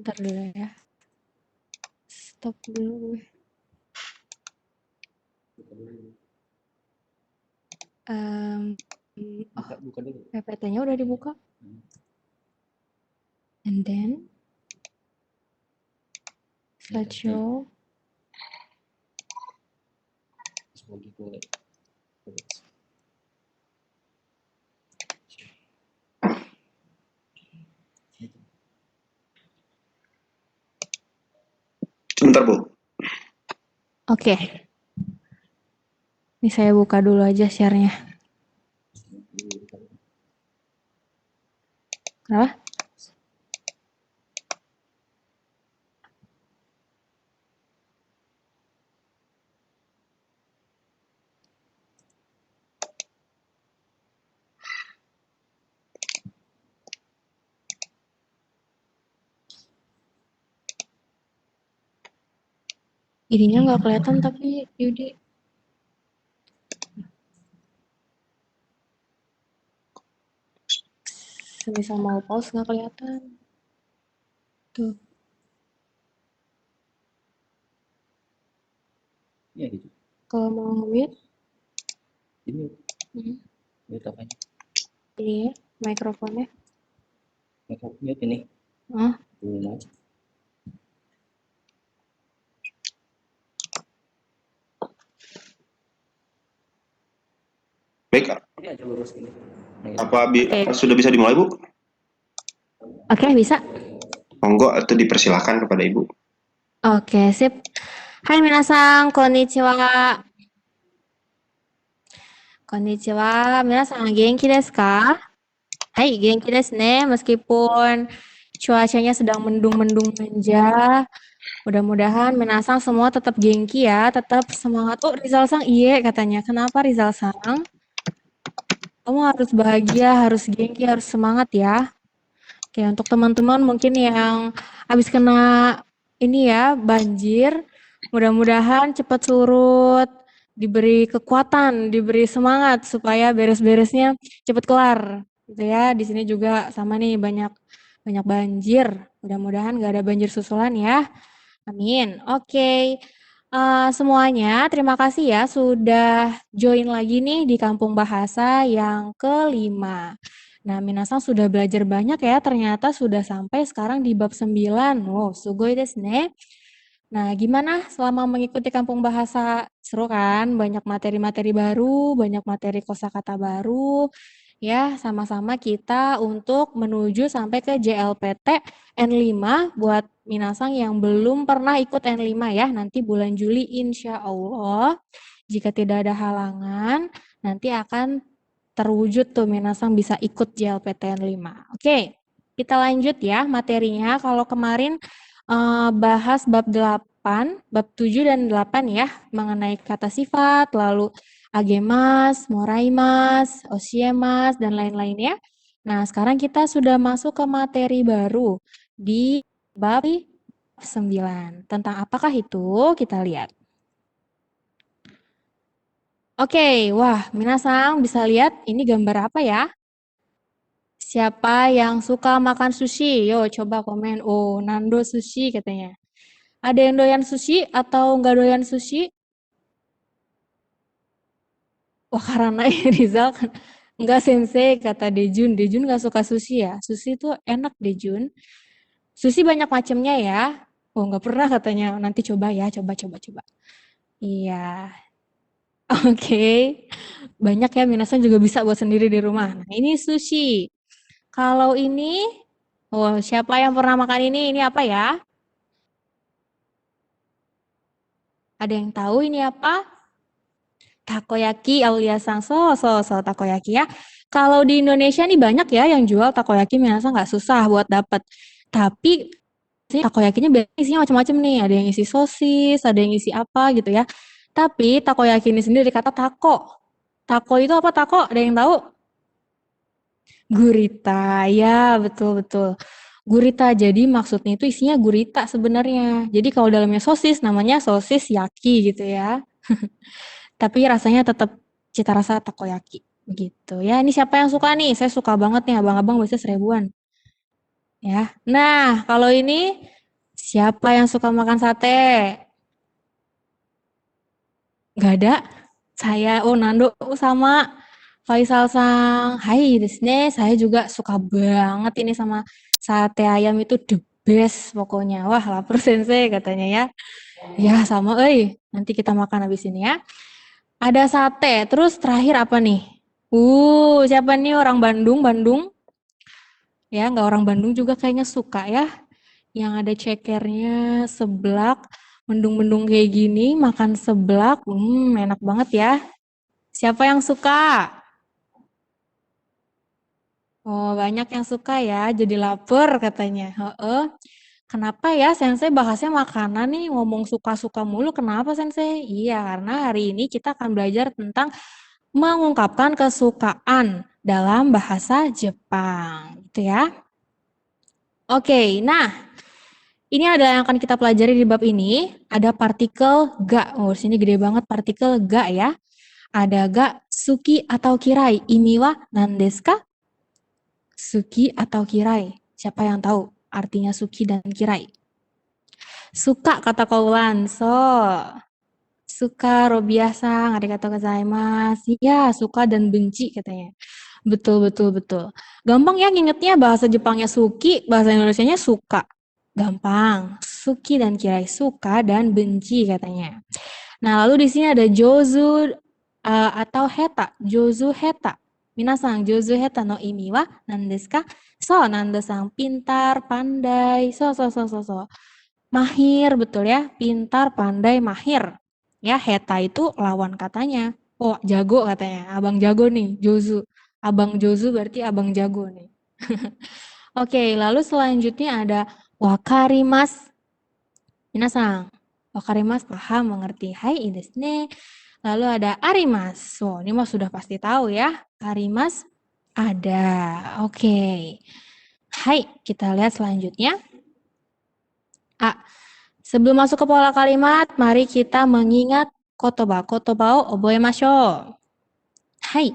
Bentar dulu ya. Stop dulu gue. Buka dulu. PPT-nya udah dibuka. And then slideshow. Sebentar, Bu. Oke. Ini saya buka dulu aja share-nya. Kenapa? Ininya nggak kelihatan tapi Yudi. Semisal mau pause nggak kelihatan. Tuh. Iya gitu. Kalau mau mute, Ini mute apanya? ini ya, mikrofonnya. Mute ini. Ah, Dulu. Baik, Ini aja lurus ini. apa sudah bisa dimulai, Bu? Oke, bisa. Monggo atau dipersilakan kepada Ibu. Oke, sip. Hai minasan, konnichiwa. Konnichiwa, minasan genki desu ka? Hai, genki desu ne. Meskipun cuacanya sedang mendung-mendung manja, mudah-mudahan minasan semua tetap genki ya, tetap semangat. Oh, Rizal-san, iya katanya. Kenapa Rizal-san? Kamu harus bahagia, harus genki, harus semangat ya. Oke, untuk teman-teman mungkin yang habis kena ini ya, banjir, mudah-mudahan cepat surut, diberi kekuatan, diberi semangat supaya beres-beresnya cepat kelar. Gitu ya. Di sini juga sama nih banyak banjir. Mudah-mudahan nggak ada banjir susulan ya. Amin. Oke. Semuanya terima kasih ya sudah join lagi nih di Kampung Bahasa yang kelima. Nah, minasan sudah belajar banyak ya, ternyata sudah sampai sekarang di bab 9. Wow, sugoi desu ne. Nah, gimana selama mengikuti Kampung Bahasa? Seru kan? Banyak materi-materi baru, banyak materi kosakata baru. Ya, sama-sama kita untuk menuju sampai ke JLPT N5 buat minasang yang belum pernah ikut N5 ya. Nanti bulan Juli insya Allah, jika tidak ada halangan, nanti akan terwujud tuh minasang bisa ikut JLPT N5. Oke, kita lanjut ya materinya. Kalau kemarin bahas bab 8, bab 7 dan 8 ya, mengenai kata sifat, lalu agemas, moraimas, osiemas, dan lain-lainnya. Nah, sekarang kita sudah masuk ke materi baru di bab 9. Tentang apakah itu? Kita lihat. Oke, wah, minasang bisa lihat ini gambar apa ya? Siapa yang suka makan sushi? Yo, coba komen. Oh, Nando sushi katanya. Ada yang doyan sushi atau nggak doyan sushi? Wah, karena Rizal kan nggak sensei kata Dejun. Dejun nggak suka sushi ya. Sushi itu enak Dejun. Sushi banyak macamnya ya. Oh, nggak pernah katanya. Nanti coba ya, coba. Iya. Oke. Banyak ya, minasan juga bisa buat sendiri di rumah. Nah, ini sushi. Kalau ini, oh, siapa yang pernah makan ini? Ini apa ya? Ada yang tahu ini apa? Takoyaki alias takoyaki ya. Kalau di Indonesia nih banyak ya yang jual takoyaki, biasa nggak susah buat dapet. Tapi takoyakinya biasanya isinya macam-macam nih. Ada yang isi sosis, ada yang isi apa gitu ya. Tapi takoyaki ini sendiri kata tako. Tako itu apa tako? Ada yang tahu? Gurita, ya betul-betul. Gurita, jadi maksudnya itu isinya gurita sebenarnya. Jadi kalau dalamnya sosis, namanya sosis yaki gitu ya. Tapi rasanya tetap cita rasa takoyaki begitu ya. Ini siapa yang suka nih? Saya suka banget nih, abang-abang biasanya 1000-an. Ya. Nah, kalau ini siapa yang suka makan sate? Gak ada. Saya, Nando sama Faisal sang. Hai desu ne. Saya juga suka banget ini sama sate ayam itu the best pokoknya. Wah, lapar sensei katanya ya. Ya, sama nanti kita makan habis ini ya. Ada sate, terus terakhir apa nih? Siapa nih orang Bandung? Bandung? Ya, nggak orang Bandung juga kayaknya suka ya. Yang ada cekernya, seblak, mendung-mendung kayak gini, makan seblak, enak banget ya. Siapa yang suka? Oh, banyak yang suka ya, jadi lapar katanya. Heeh. Kenapa ya Sensei bahasnya makanan nih, ngomong suka-suka mulu, kenapa Sensei? Iya, karena hari ini kita akan belajar tentang mengungkapkan kesukaan dalam bahasa Jepang, gitu ya. Oke, nah ini adalah yang akan kita pelajari di bab ini. Ada partikel ga. Sini gede banget partikel ga ya. Ada ga, suki atau kirai. Ini wa nandesu ka? Suki atau kirai. Siapa yang tahu artinya suki dan kirai? Suka kata kaulan. Suka robiasa, arigatou gozaimasu. Ya, suka dan benci katanya. Betul. Gampang ya ngingetnya bahasa Jepangnya suki, bahasa Indonesianya suka. Gampang. Suki dan kirai, suka dan benci katanya. Nah, lalu di sini ada jozu atau heta. Jozu heta. Minasang, jozu heta no imi wa nandesu ka? Nandesang pintar, pandai. Mahir, betul ya. Pintar, pandai, mahir. Ya, heta itu lawan katanya. Jago katanya. Abang jago nih, jozu. Abang jozu berarti abang jago nih. Oke, lalu selanjutnya ada wakarimasu. Minasang, wakarimasu paham, mengerti. Hai, desu ne. Lalu ada arimasu. Ini mah sudah pasti tahu ya. Arimasu ada. Oke. Hai, kita lihat selanjutnya. Sebelum masuk ke pola kalimat, mari kita mengingat kotoba. Kotoba o oboemashou. Hai,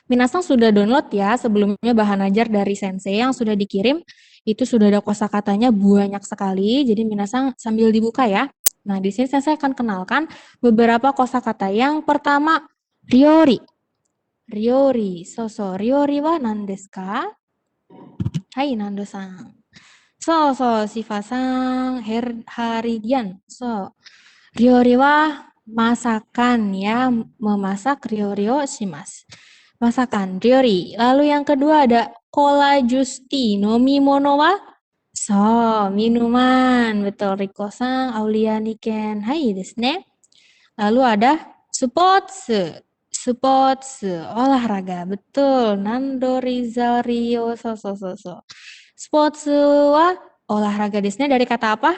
minasang sudah download ya sebelumnya bahan ajar dari Sensei yang sudah dikirim. Itu sudah ada kosakatanya banyak sekali, jadi minasang sambil dibuka ya. Nah, di sini Sensei akan kenalkan beberapa kosakata. Yang pertama, ryori. Ryori, ryori wa nandesu ka? Hai, Nando-san. Shifa-san, Haridian. Ryori wa masakan ya, memasak ryori o shimasu. Masakan, ryori. Lalu yang kedua ada kola justi, nomimono wa? Minuman. Betul, Riko-san, Aulia Niken. Hai desu ne. Lalu ada sports. Olahraga. Betul, Nando Rizal Rio. Sports wa olahraga desu ne dari kata apa?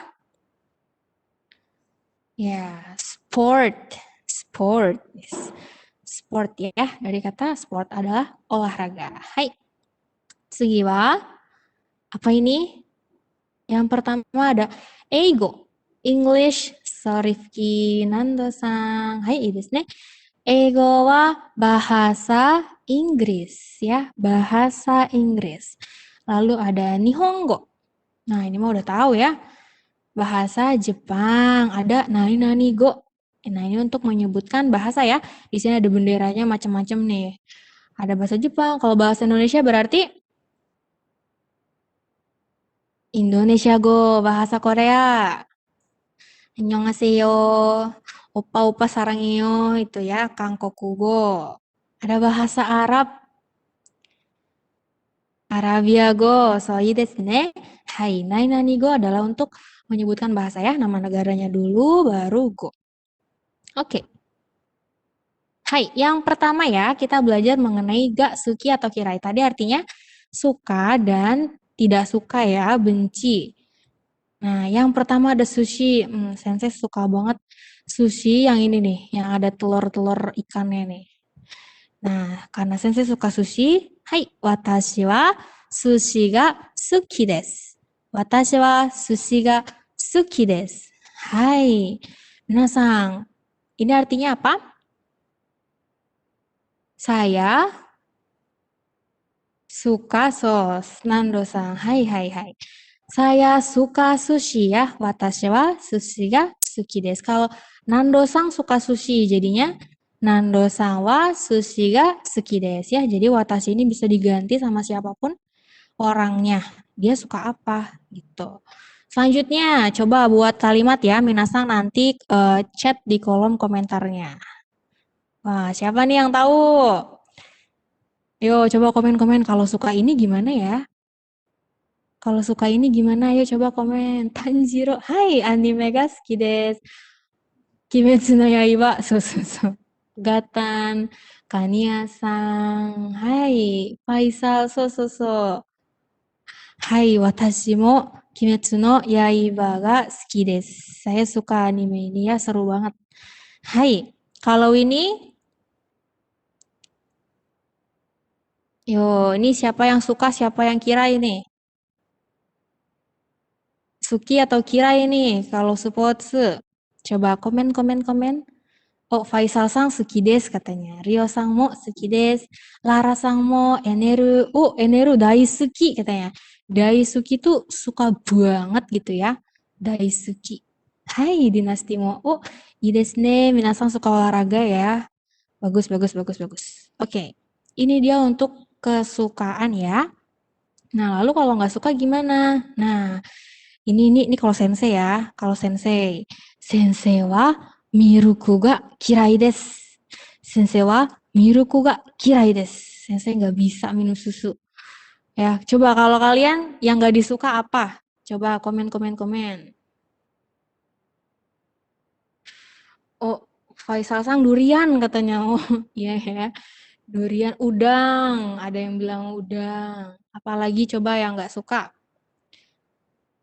Ya, sport. Sport ya, dari kata sport adalah olahraga. Hai. Tsugi wa apa ini? Yang pertama ada eigo, English. Rifki Nando-san. Hai, desu ne. Eigo wa bahasa Inggris ya, bahasa Inggris. Lalu ada nihongo. Nah, ini mah udah tahu ya. Bahasa Jepang, ada nani go. Nah, ini untuk menyebutkan bahasa ya. Di sini ada benderanya macam-macam nih. Ada bahasa Jepang, kalau bahasa Indonesia berarti Indonesia go, bahasa Korea. Annyeonghaseyo, opa-opa sarangyo itu ya, Kangkoku go. Ada bahasa Arab, Arabia go, soi desu ne. Hai, nani go adalah untuk menyebutkan bahasa ya, nama negaranya dulu, baru go. Oke. Hai, yang pertama ya, kita belajar mengenai ga, suki, atau kirai. Tadi artinya suka dan tidak suka ya, benci. Nah, yang pertama ada sushi. Sensei suka banget sushi yang ini nih, yang ada telur-telur ikannya nih. Nah, karena Sensei suka sushi, hai, watashi wa sushi ga suki desu. Watashi wa sushi ga suki desu. Hai, minasang, ini artinya apa? Saya suka sos. Nando-san, hai hai hai. Saya suka sushi ya. Watashi wa sushi ga suki desu. Kalau Nando-san suka sushi, jadinya Nando-san wa sushi ga suki desu ya. Jadi watashi ini bisa diganti sama siapapun orangnya. Dia suka apa gitu. Selanjutnya, coba buat kalimat ya. Minasang nanti chat di kolom komentarnya. Wah, siapa nih yang tahu? Yo, coba komen-komen kalau suka ini gimana ya? Kalau suka ini gimana? Ayo coba komen. Tanjiro, hai, anime ga suki desu. Kimetsu no Yaiba, so. Gatan, Kania-san, hai, Faisal, so. Hai, watashi mo Kimetsu no Yaiba ga suki desu. Saya suka anime ini ya, seru banget. Hai, kalau ini, yo, ini siapa yang suka, siapa yang kira ini? Suki atau kira ini kalau sports? Coba komen. Oh, Faisal-sang suki desu katanya. Rio-sang mo suki desu. Lara-sang mo Eneru. Oh, Eneru daisuki katanya. Daisuki tuh suka banget gitu ya. Daisuki. Hai, Dinasti mo. Oh, ii desu ne. Minasang suka olahraga ya. Bagus. Oke. Ini dia untuk kesukaan ya. Nah, lalu kalau nggak suka gimana? Nah, ini kalau sensei ya. Kalau sensei wa miruku ga kirai desu. Sensei wa miruku ga kirai desu. Sensei nggak bisa minum susu. Ya, coba kalau kalian yang nggak disuka apa? Coba komen. Oh, Faisal-sang durian katanya. Oh, iya ya. Durian, udang. Ada yang bilang udang. Apalagi coba yang nggak suka?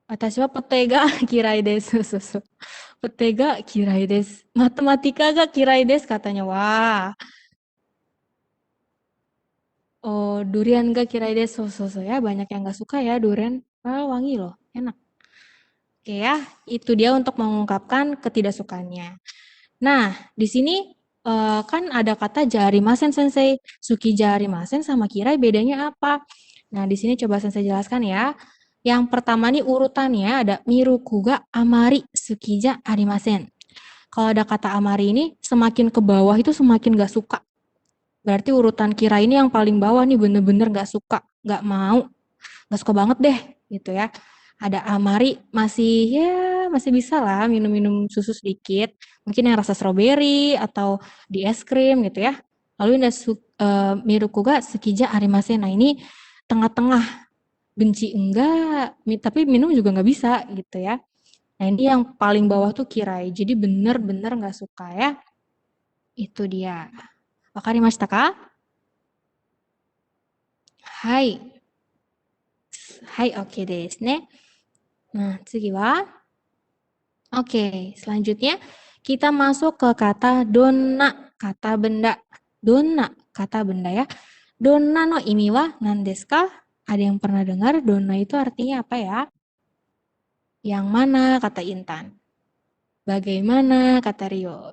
Watashi wa pete ga kirai desu. Pete ga kirai desu. Matematika ga kirai desu katanya. Wah. Oh, durian ga kirai desu. Ya, banyak yang nggak suka ya durian. Wangi loh, enak. Oke ya, itu dia untuk mengungkapkan ketidaksukaannya. Nah, di sini kan ada kata jarimasen sensei. Suki jarimasen sama kirai bedanya apa? Nah, di sini coba sensei jelaskan ya. Yang pertama nih urutannya ada miruku ga amari sukija arimasen. Kalau ada kata amari ini semakin ke bawah itu semakin gak suka. Berarti urutan kira ini yang paling bawah nih bener-bener gak suka, gak mau, gak suka banget deh gitu ya. Ada amari masih bisa lah minum susu sedikit. Mungkin yang rasa stroberi atau di es krim gitu ya. Lalu ada miruku ga sukija arimasen. Nah ini tengah-tengah. Benci enggak, tapi minum juga nggak bisa gitu ya. Nah ini yang paling bawah tuh kirai, jadi bener-bener nggak suka ya. Itu dia. Wakarimashita ka? Hai. Hai, oke desu ne. Nah, tsugi wa? Oke, selanjutnya kita masuk ke kata donna, kata benda. Donna, kata benda ya. Donna no imi wa nan desu ka? Ada yang pernah dengar donna itu artinya apa ya? Yang mana, kata Intan. Bagaimana, kata Rio.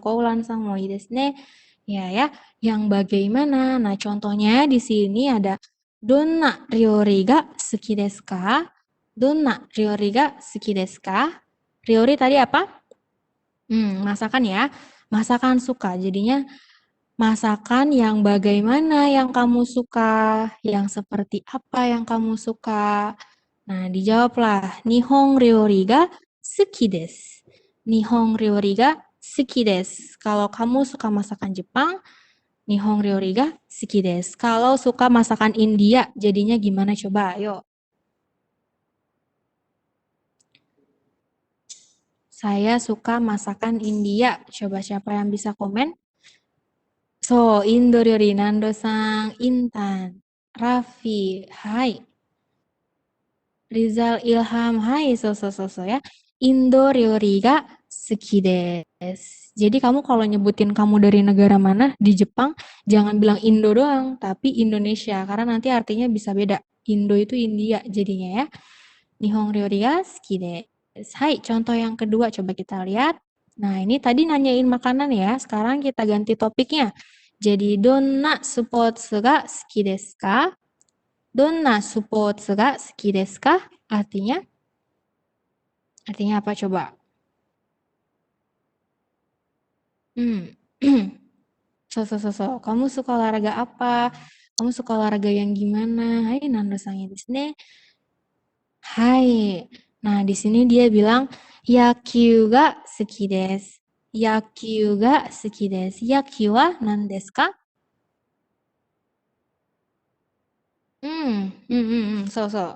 Koulan-san mo ii desu ne. Ya, yang bagaimana. Nah, contohnya di sini ada donna ryori ga suki desu ka? Donna ryori ga suki desu ka? Ryori tadi apa? Masakan ya. Masakan suka. Jadinya masakan yang bagaimana yang kamu suka, yang seperti apa yang kamu suka. Nah, dijawablah Nihon ryori ga suki desu. Nihon ryori ga suki desu. Kalau kamu suka masakan Jepang, Nihon ryori ga suki desu. Kalau suka masakan India, jadinya gimana coba? Ayo. Saya suka masakan India. Coba siapa yang bisa komen? Indo ryori Nando-san, Intan, Raffi, hai. Rizal Ilham, hai, ya. Indo ryori ga suki desu. Jadi kamu kalau nyebutin kamu dari negara mana di Jepang, jangan bilang Indo doang, tapi Indonesia. Karena nanti artinya bisa beda. Indo itu India jadinya ya. Nihon ryori ga suki desu. Hai, contoh yang kedua coba kita lihat. Nah, ini tadi nanyain makanan ya. Sekarang kita ganti topiknya. Jadi, donna sports ga suki desu ka? Donna sports ga suki desu ka? Artinya apa coba? So. Kamu suka olahraga apa? Kamu suka olahraga yang gimana? Hai, nando-san desu ne. Hai. Nah, di sini dia bilang yakyuu ga suki desu. Yakyuu ga suki desu. Yakyuu wa nan desu ka? So.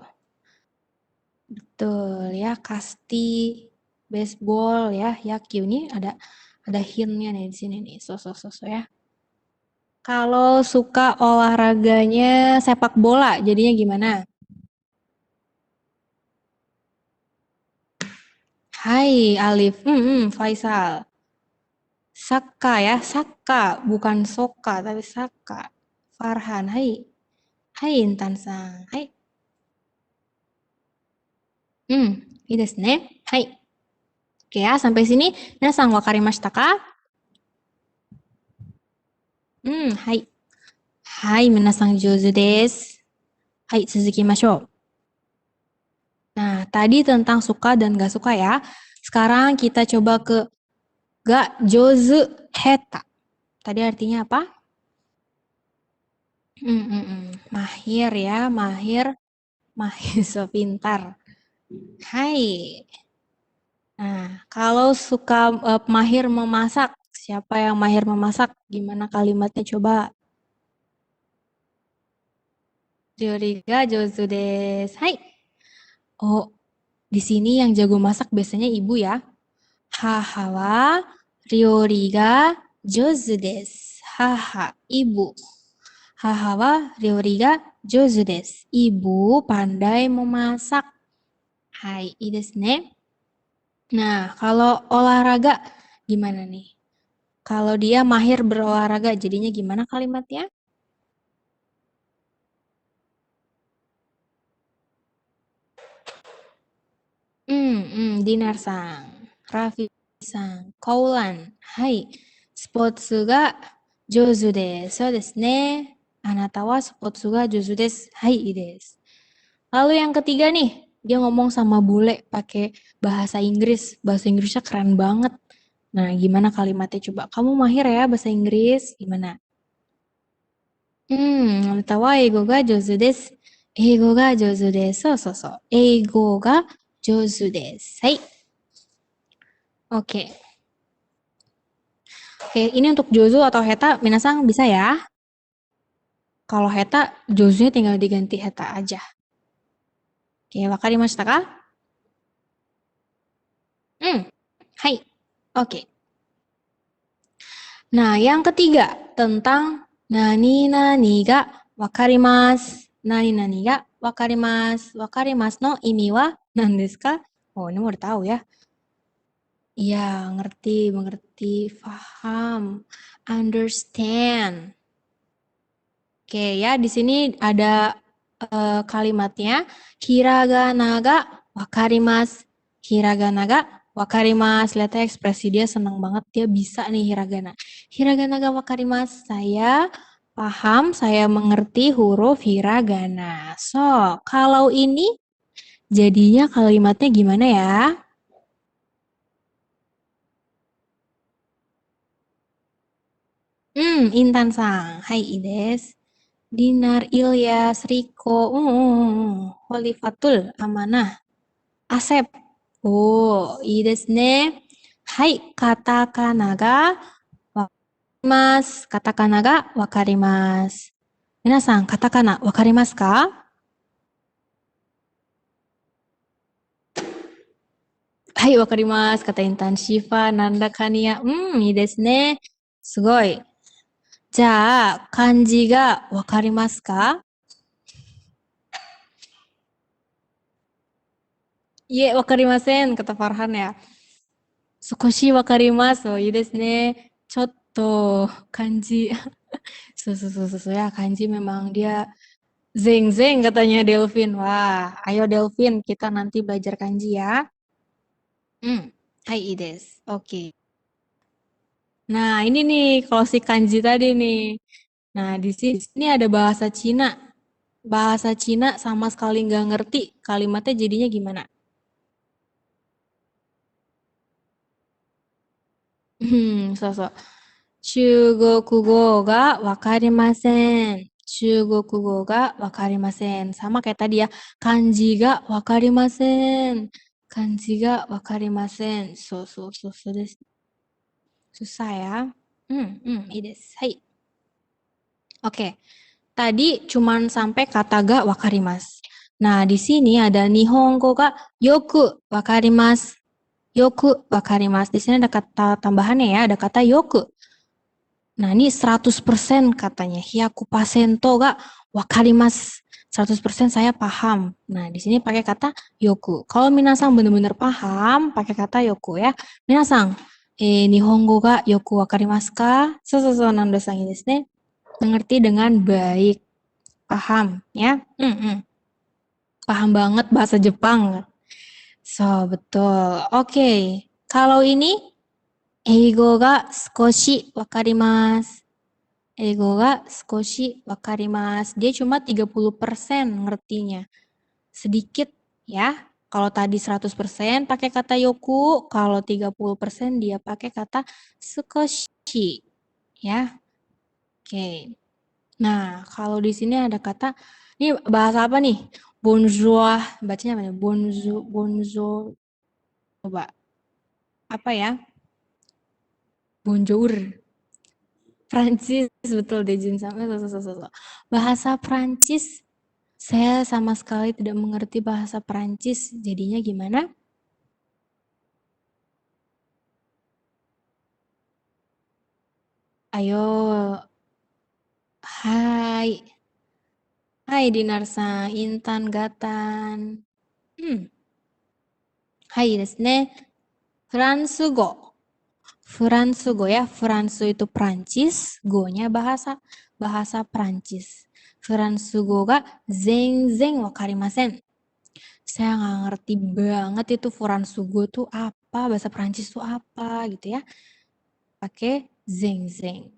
Betul ya, kasti baseball ya. Yakyuu ini ada hint-nya nih di sini nih. So ya. Kalau suka olahraganya sepak bola, jadinya gimana? Hai, Alif. Faisal. Saka ya, Saka. Bukan Soka, tapi Saka. Farhan, hai. Hai, Intan-san. Hai. I desu ne. Hai. Oke ya, sampai sini. Minasan wakarimashita ka? Hai. Hai, minasan jouzu desu. Hai, tsuzukimashou. Nah, tadi tentang suka dan gak suka ya. Sekarang kita coba ke ga jouzu heta. Tadi artinya apa? Mahir ya, mahir so pintar. Hai. Nah, kalau suka mahir memasak, siapa yang mahir memasak? Gimana kalimatnya coba? Ryori ga jouzu desu. Hai. Oh, di sini yang jago masak biasanya ibu ya. Haha wa ryori ga jouzu desu. Haha, ibu. Haha wa ryori ga jouzu desu. Ibu pandai memasak. Hai, ii desu ne. Nah, kalau olahraga gimana nih? Kalau dia mahir berolahraga, jadinya gimana kalimatnya? Dinar-san, Raffi-san, Koulan. Hai. Spotsu ga jouzu desu. So desu ne. Anata wa spotsu ga jouzu desu. Hai, ii desu. Lalu yang ketiga nih, dia ngomong sama bule pakai bahasa Inggris. Bahasa Inggrisnya keren banget. Nah, gimana kalimatnya coba? Kamu mahir ya bahasa Inggris? Gimana? Anata wa eigo ga jouzu desu. Eigo ga jouzu desu. So. Eigo ga jouzu desu. Hai. Oke. Oke, ini untuk jouzu atau heta, minasan bisa ya. Kalau heta, jouzunya tinggal diganti heta aja. Oke, wakarimashita ka? Hai. Oke. Nah, yang ketiga tentang nani ga wakarimasu. Nani ga wakarimasu. Wakarimasu no imi wa nan desu ka? Oh, ini mau udah tahu ya. Iya, mengerti, paham, understand. Oke ya, di sini ada kalimatnya. Hiragana ga wakarimasu. Hiragana ga wakarimasu. Lihat ya, ekspresi dia senang banget. Dia bisa nih hiragana. Hiragana ga wakarimasu. Saya paham, saya mengerti huruf hiragana. So, kalau ini jadinya kalimatnya gimana ya? Intan-san. Hai, ii desu. Dinar, Ilyas, Riko, Holifatul, Amanah, Asep. Oh, ii desu ne. Hai, katakana ga wakarimasu. Katakana ga wakarimasu. Minasan, katakana wakarimasu ka? Hai, wakarimasu. Kata Intan, Shiva, Nanda, Kania. Ii desu ne. Sugoi. じゃあ、漢字がわかりますか？Iya, wakarimasen, kata Farhan ya. Sukoshi wakarimasu. Oh, iya desu ne. Chotto kanji. So ya, kanji memang dia zeng-zeng katanya Delvin. Wah, ayo Delvin, kita nanti belajar kanji ya. Hai, ii desu. Oke. Nah, ini nih kalau si kanji tadi nih. Nah, di sini ada bahasa Cina. bahasa Cina sama sekali nggak ngerti, kalimatnya jadinya gimana? so. 中国語がわかりません。中国語がわかりません. Sama kayak tadi ya. Kanji ga wakarimasen. Kanji ga wakarimasen. So desu. Susah ya. Ii desu. Hai. Oke. Tadi cuman sampai kata ga wakarimasu. Nah, di sini ada nihongo ga yoku wakarimasu. Yoku wakarimasu. Di sini ada kata tambahannya ya, ada kata yoku. Nah, ini 100% katanya. Hyaku pasento ga wakarimasu. 100% saya paham. Nah, di sini pakai kata yoku. Kalau minasang benar-benar paham, pakai kata yoku ya. Minasang, nihongo ga yoku wakarimasu ka? So, nando-san ini desu ne. Mengerti dengan baik. Paham ya? Paham banget bahasa Jepang. So, betul. Oke. Kalau ini, eigo ga sukoshi wakarimasu. Eigo ga sukoshi wakarimasu. Dia cuma 30% ngertinya. Sedikit ya. Kalau tadi 100% pakai kata yoku, kalau 30% dia pakai kata sukoshi. Ya. Oke. Nah, kalau di sini ada kata, ini bahasa apa nih? Bonjour, bacanya apa nih? Bonjour. Coba. Apa ya? Bonjour. Prancis, betul deh Jun. Bahasa Prancis, saya sama sekali tidak mengerti bahasa Prancis. Jadinya gimana? Ayo. Hai. Hai Dinar-san, Intan, Gatan. Hai desu ne. Fransugo. Fransugo ya. Fransu itu Prancis, go-nya bahasa Prancis. Fransugo ga zenzen wakarimasen. Saya nggak ngerti banget itu Fransugo tuh apa, bahasa Prancis tuh apa gitu ya. Pakai zenzen.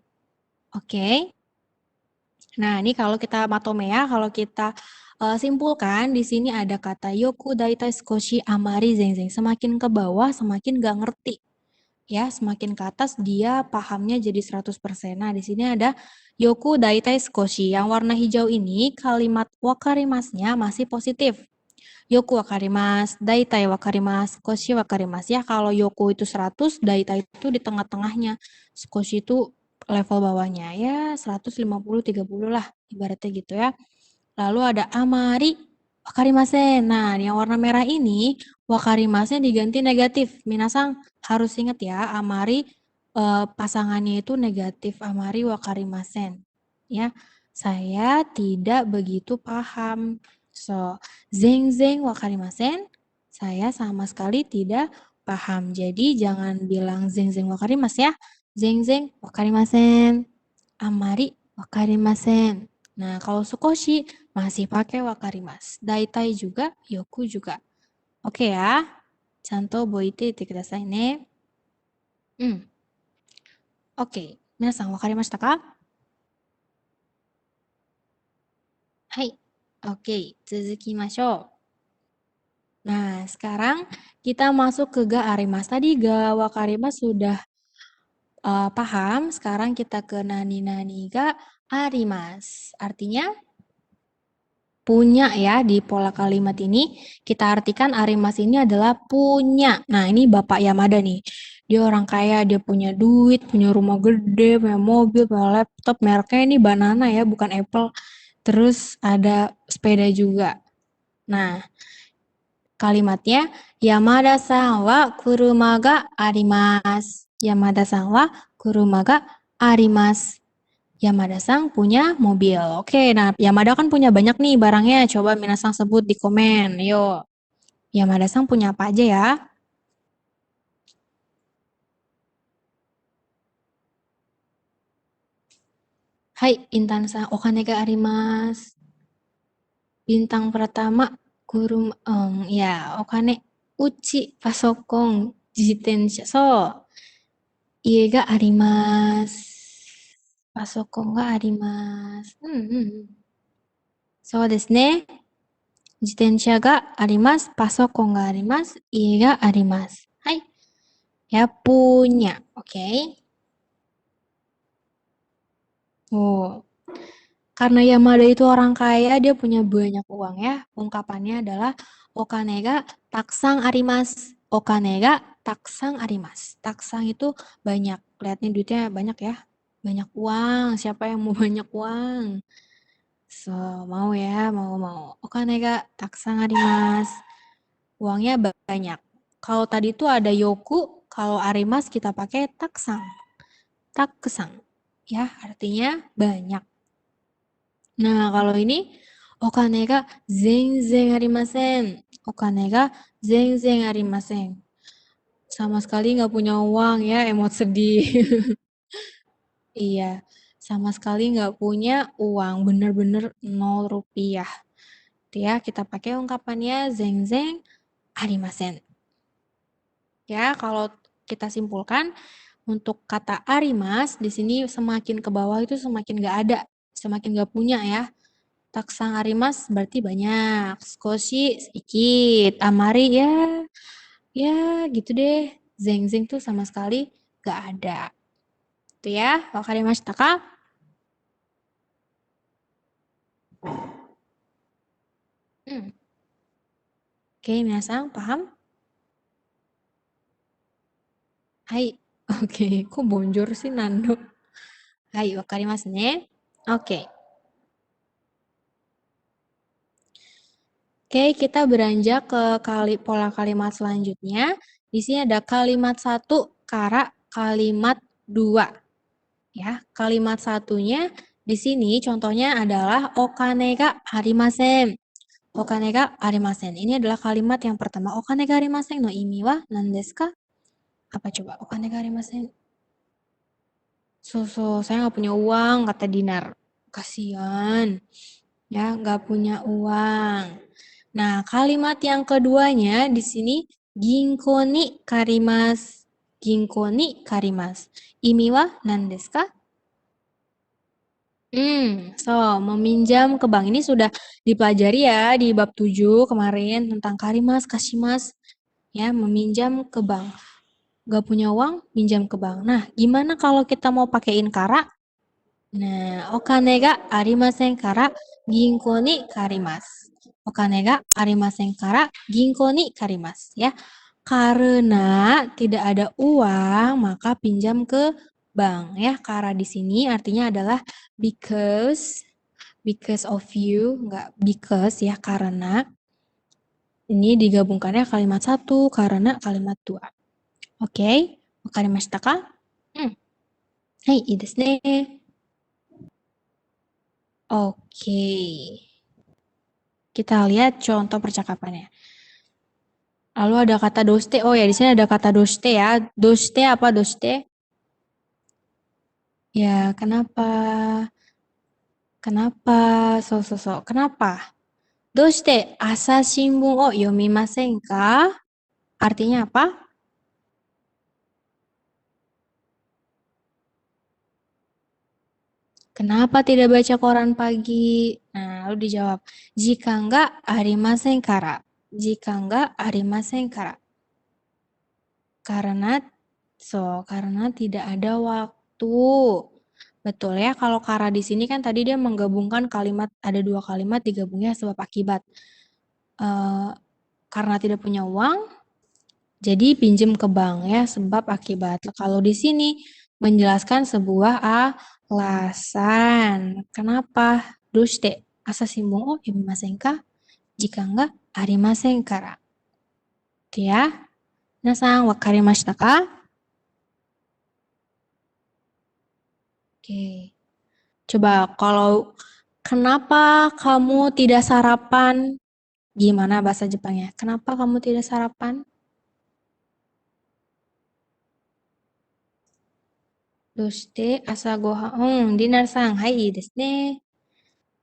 Oke. Nah, ini kalau kita matome ya, kalau kita simpulkan di sini ada kata yoku daitai sukoshi amari zenzen. Semakin ke bawah semakin nggak ngerti. Ya, semakin ke atas dia pahamnya jadi 100%. Nah, di sini ada yoku daitai sukoshi. Yang warna hijau ini kalimat wakarimasnya masih positif. Yoku wakarimasu, daitai wakarimasu, sukoshi wakarimasu. Ya, kalau yoku itu 100, daitai itu di tengah-tengahnya. Sukoshi itu level bawahnya. Ya, 150-30 lah ibaratnya gitu ya. Lalu ada amari wakarimasen. Nah, yang warna merah ini wakarimasnya diganti negatif. Minasang harus ingat ya, amari pasangannya itu negatif. Amari wakarimasen. Ya, saya tidak begitu paham. So, zeng wakarimasen. Saya sama sekali tidak paham. Jadi jangan bilang zeng wakarimas ya. Zeng wakarimasen. Amari wakarimasen. Nah, kalau sukoshi masih pakai wakarimasu. Daitai juga, yoku juga. Oke ya. Chanto boite ite kudasai ne. Oke. Minasan wakarimashita ka? Hai. Oke, tsuzukimashou. Nah, sekarang kita masuk ke ga arimasu. Tadi ga wakarimasu sudah paham. Sekarang kita ke nani ga arimasu. Artinya punya ya, di pola kalimat ini kita artikan arimas ini adalah punya. Nah, ini Bapak Yamada nih. Dia orang kaya, dia punya duit, punya rumah gede, punya mobil, punya laptop. Mereknya ini banana ya, bukan Apple. Terus ada sepeda juga. Nah, kalimatnya Yamada-san wa kuruma ga arimasu. Yamada-san wa kuruma ga arimasu. Yamada-san punya mobil. Oke, nah Yamada kan punya banyak nih barangnya. Coba minasang sebut di komen. Yuk. Yamada-san punya apa aja ya? Hai, Intan-san. Okane ga arimasu. Bintang pertama, guru, ya, okane. Uchi, pasokon, jitensha. So, ie ga arimasu. Pasokon ga arimasu. そうですね。自転車があります。パソコンがあります。家があります。はい。Ya punya. Oke. Oh. Karena Yamada itu orang kaya, dia punya banyak uang ya. Ungkapannya adalah okane ga taksang arimasu. Okane ga taksang arimasu. Taksang itu banyak. Lihat nih duitnya banyak ya. Banyak uang. Siapa yang mau banyak uang? So, mau ya, mau. Okane ga taksang arimasu. Uangnya banyak. Kalau tadi tuh ada yoku, kalau arimas kita pakai taksang. Taksang. Ya, artinya banyak. Nah, kalau ini okane ga zenzen arimasen. Okane ga zenzen arimasen. Sama sekali nggak punya uang ya, emot sedih. Iya, sama sekali nggak punya uang, bener-bener 0 rupiah. Itu ya, kita pakai ungkapannya zenzen arimasen. Ya, kalau kita simpulkan untuk kata arimas di sini semakin ke bawah itu semakin nggak ada, semakin nggak punya ya. Taksang arimas berarti banyak. Skoshi sedikit. Amari ya gitu deh. Zeng-zeng tuh sama sekali gak ada. Itu ya. Wakarimashita ka? Oke, minasan paham? Hai. Oke, kok bonjol sih Nando? Hai, wakarimasu ne. Oke. Oke, kita beranjak ke pola kalimat selanjutnya. Di sini ada kalimat 1, kara, kalimat 2. Ya, kalimat satunya di sini contohnya adalah okane ga arimasen. Okane ga arimasen. Ini adalah kalimat yang pertama. Okane ga arimasen no imi wa nan desu ka? Apa coba? Okane ga arimasen. Saya nggak punya uang, kata Dinar. Kasian. Ya, nggak punya uang. Nah, kalimat yang keduanya di sini ginko ni karimasu. Ginko ni karimasu. Imi wa nan desu ka? Meminjam ke bank ini sudah dipelajari ya di bab 7 kemarin tentang karimas, kashimas. Ya, meminjam ke bank. Gak punya uang, minjam ke bank. Nah, gimana kalau kita mau pakein kara? Nah, okane ga arimasen kara ginko ni karimasu. Okane ga arimasen kara ginko ni karimasu. Ya, karena tidak ada uang, maka pinjam ke bank. Ya, kara di sini artinya adalah because of you, enggak because ya, karena. Ini digabungkannya kalimat 1, karena kalimat 2. Oke, wakarimashita ka? Hai, ii desu ne. Oke. Kita lihat contoh percakapannya. Lalu ada kata doste. Oh ya, di sini ada kata doste ya. Doste apa doste? Ya, kenapa? Kenapa? Kenapa? Doste asa shimbun o yomimasen ka? Artinya apa? Kenapa tidak baca koran pagi? Nah, lalu dijawab, jika enggak arimasen kara. Jika enggak arimasen kara. Karena tidak ada waktu. Betul ya, kalau kara di sini kan tadi dia menggabungkan kalimat, ada 2 kalimat digabungnya sebab akibat. Karena tidak punya uang, jadi pinjam ke bank ya, sebab akibat. Kalau di sini menjelaskan sebuah alasan. Kenapa? Doshite asa shimbun o yomimasen ka? Jika enggak, arimasen kara. Itu ya. Minasan, wakarimashita ka? Oke. Coba kalau kenapa kamu tidak sarapan? Gimana bahasa Jepangnya? Kenapa kamu tidak sarapan? Doshite asa gohan Dinar-san, hai, ii desu ne.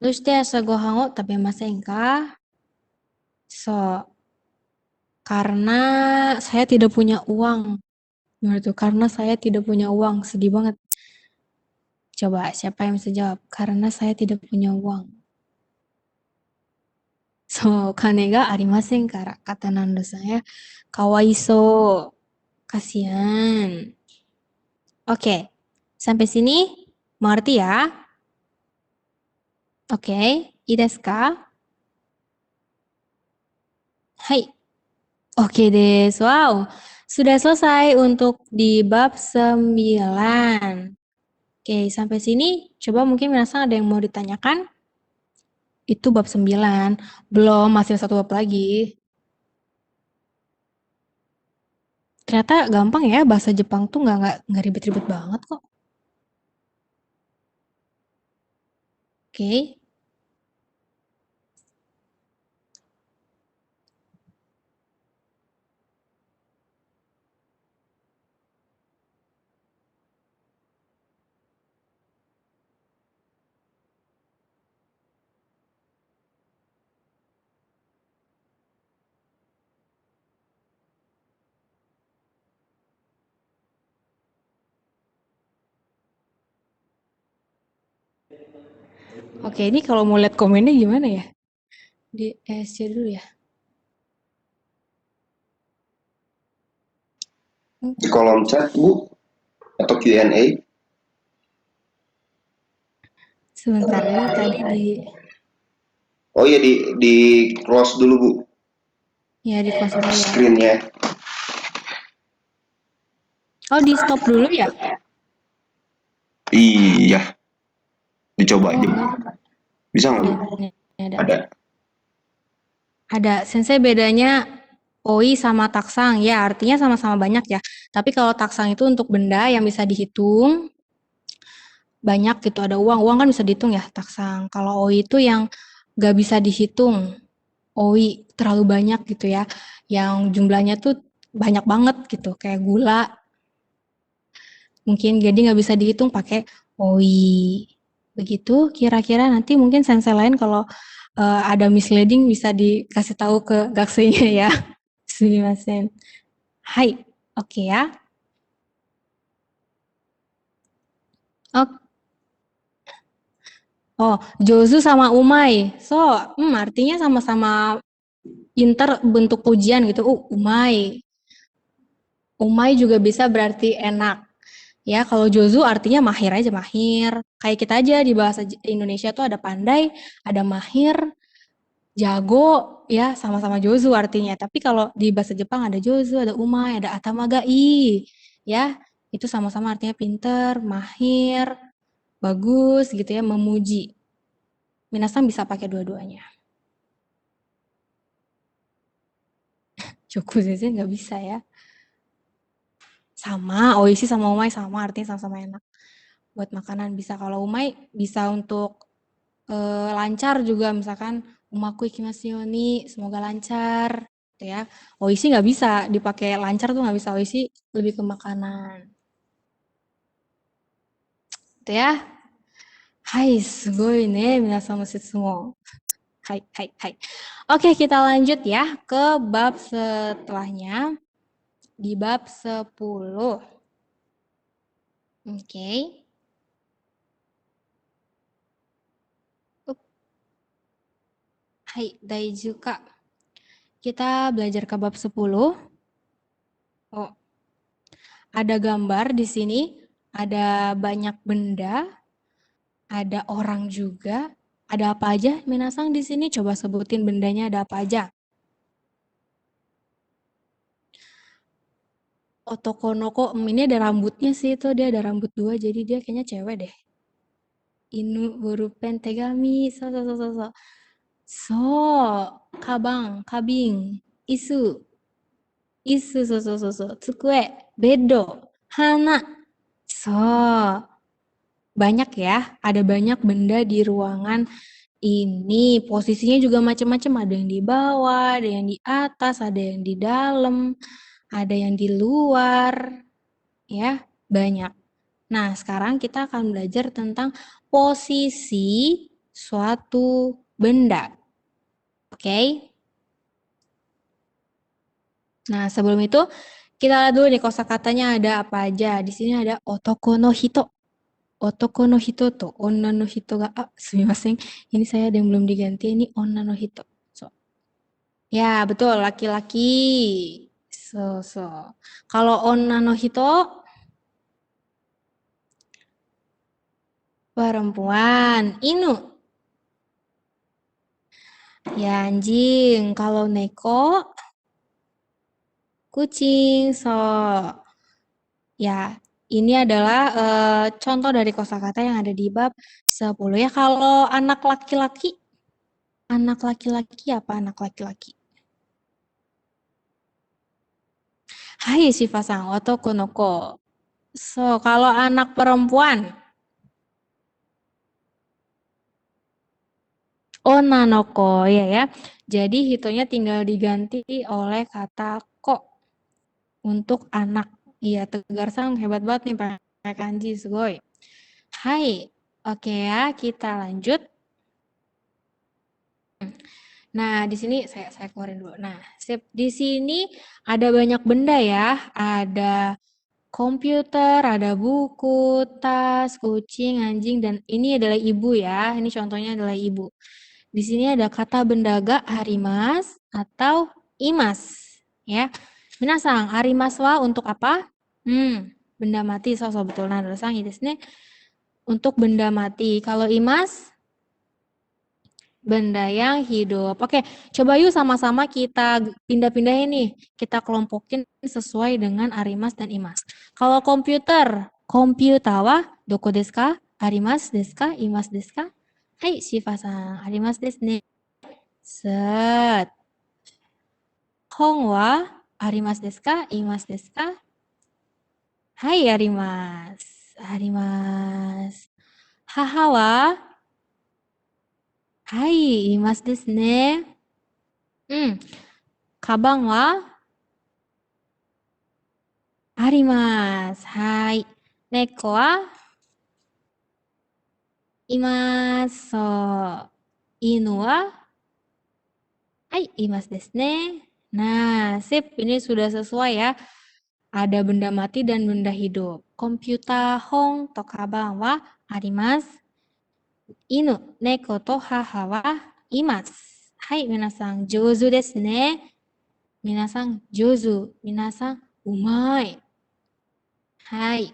Doshite asa gohan o tabemasen ka? Karena saya tidak punya uang. Gimana tuh? Karena saya tidak punya uang. Sedih banget. Coba siapa yang bisa jawab? Karena saya tidak punya uang. So, kane ga arimasen kara, kata Nando-san ya. Kawaiso. Kasihan. Oke, sampai sini mengerti ya? Oke, ii desu ka? Hai. Oke desu. Wow, sudah selesai untuk di bab 9. Oke, sampai sini coba mungkin minasan ada yang mau ditanyakan? Itu bab 9. Belum, masih satu bab lagi. Ternyata gampang ya, bahasa Jepang tuh nggak ribet-ribet banget kok. Oke. Oke, ini kalau mau lihat komennya gimana ya? Di ESC dulu ya. Di kolom chat, Bu, atau Q&A. Sebentar, ini tadi di Oh iya, di close dulu, Bu, ya di close dulu ya. screen-nya. Oh, di stop dulu ya? Iya, dicoba Oh, aja, Bu. enggak. Bisa nggak, Bu? Ini ada. Ada. Ada. Sensei bedanya OI sama taksang. Ya, artinya sama-sama banyak ya. Tapi kalau taksang itu untuk benda yang bisa dihitung, banyak gitu, ada uang. Uang kan bisa dihitung ya, taksang. Kalau OI itu yang nggak bisa dihitung. OI terlalu banyak gitu ya. Yang jumlahnya tuh banyak banget gitu, kayak gula. Mungkin jadi nggak bisa dihitung pakai OI. Begitu kira-kira nanti mungkin sensei lain kalau ada misleading bisa dikasih tahu ke gaksenya ya. Sumimasen. Hai, oke ya. Oh, oh, Jozu sama Umai. So, artinya sama-sama pinter bentuk pujian gitu. Umai. Umai juga bisa berarti enak. Ya, kalau Jozu artinya mahir aja, mahir. Kayak kita aja di bahasa Indonesia tuh ada pandai, ada mahir, jago, ya sama-sama Jozu artinya. Tapi kalau di bahasa Jepang ada Jozu, ada Umai, ada Atamagai. Ya, itu sama-sama artinya pinter, mahir, bagus gitu ya, memuji. Minasan bisa pakai dua-duanya. Joku Zeze nggak bisa ya. Sama, oishi sama umai sama, artinya sama-sama enak. Buat makanan bisa. Kalau umai bisa untuk lancar juga, misalkan umaku ikimasu yoni, semoga lancar. Gitu ya. Oishi nggak bisa dipakai lancar tuh nggak bisa. Oishi lebih ke makanan. Gitu ya. Hai, sugoi ne, minasan no setsumo. Hai, hai, hai. Oke, kita lanjut ya ke bab setelahnya. Di bab 10. Oke. Hai, daiju Kak. Kita belajar ke bab 10. Oh, ada gambar di sini, ada banyak benda, ada orang juga. Ada apa aja, Minasang di sini? Coba sebutin bendanya ada apa aja. Otokonoko, ini ada rambutnya sih itu, dia ada rambut 2, jadi dia kayaknya cewek deh. Inu burupen tegami, so. So, kabang, kabing, isu, so. Tsukue, bedo, hana. So, banyak ya, ada banyak benda di ruangan ini. Posisinya juga macam-macam, ada yang di bawah, ada yang di atas, ada yang di dalam, ada yang di luar, ya, banyak. Nah, sekarang kita akan belajar tentang posisi suatu benda. Oke? Nah, sebelum itu kita lihat dulu nih kosakatanya ada apa aja. Di sini ada otoko no hito. Otoko no hito to onna no hito ga sumimasen. Ini saya ada yang belum diganti, ini onna no hito. So, Ya, betul, laki-laki. So. Kalau onna no hito, perempuan. Inu. Ya, anjing. Kalau neko, kucing. So, ya, ini adalah contoh dari kosakata yang ada di bab 10 ya. Kalau anak laki-laki apa anak laki-laki? Hai Shifa-san, otoko no ko. So, kalau anak perempuan, onanoko ya. Jadi hitonya tinggal diganti oleh kata ko untuk anak. Iya, Tegar-san hebat banget nih pakai kanji, sugoi. Hai, oke ya, kita lanjut. Nah, di sini saya keluarin dulu. Nah, sip. Di sini ada banyak benda ya. Ada komputer, ada buku, tas, kucing, anjing, dan ini adalah ibu ya. Ini contohnya adalah ibu. Di sini ada kata benda ga harimas atau imas. Ya. Minasang, harimas wa untuk apa? Benda mati, so betul. Nah, sang ini untuk benda mati. Kalau imas, benda yang hidup. Oke, coba yuk sama-sama kita pindah-pindah ini. Kita kelompokin sesuai dengan arimas dan imas. Kalau komputer wa doko desu ka? Arimas desu ka? Imas desu ka? Hai, Shifa-san. Arimas desu ne. Set. Hong wa arimas desu ka? Imas desu ka? Hai, arimas. Arimas. Haha wa? Hai, imas desu ne. Kabang wa? Arimasu. Hai. Neko wa? Imasu. So. Inu wa? Hai, imasu desu ne. Nah, sip. Ini sudah sesuai ya. Ada benda mati dan benda hidup. Komputer, hong, to kabang wa arimasu. Inu, neko to haha wa imasu. Hai, minasan, jouzu desu ne. Minasan, jouzu. Minasan, umai. Hai.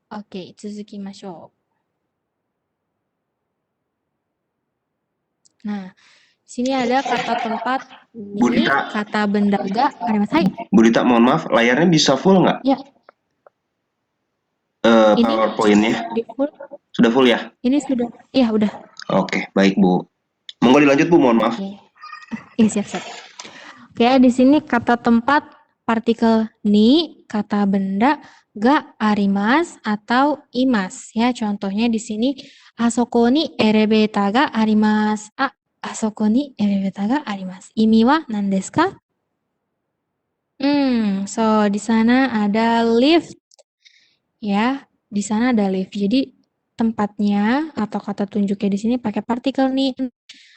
Oke, tsuzukimashou. Nah, sini ada kata tempat ini, kata benda ga, arimasai. Bu Dita, mohon maaf, layarnya bisa full nggak? Ya. Ini PowerPoint-nya? full. Sudah full ya? Ini sudah. Iya, udah. Oke, baik Bu. Monggo dilanjut Bu, mohon maaf. Iya, siap. Oke, di sini kata tempat partikel ni, kata benda ga arimas atau imas ya. Contohnya di sini asoko ni elevator ga arimas. Asoko ni elevator ga arimas. Imi wa nan desu ka? So di sana ada lift. Ya, di sana ada lift. Jadi tempatnya atau kata tunjuknya di sini pakai partikel ni.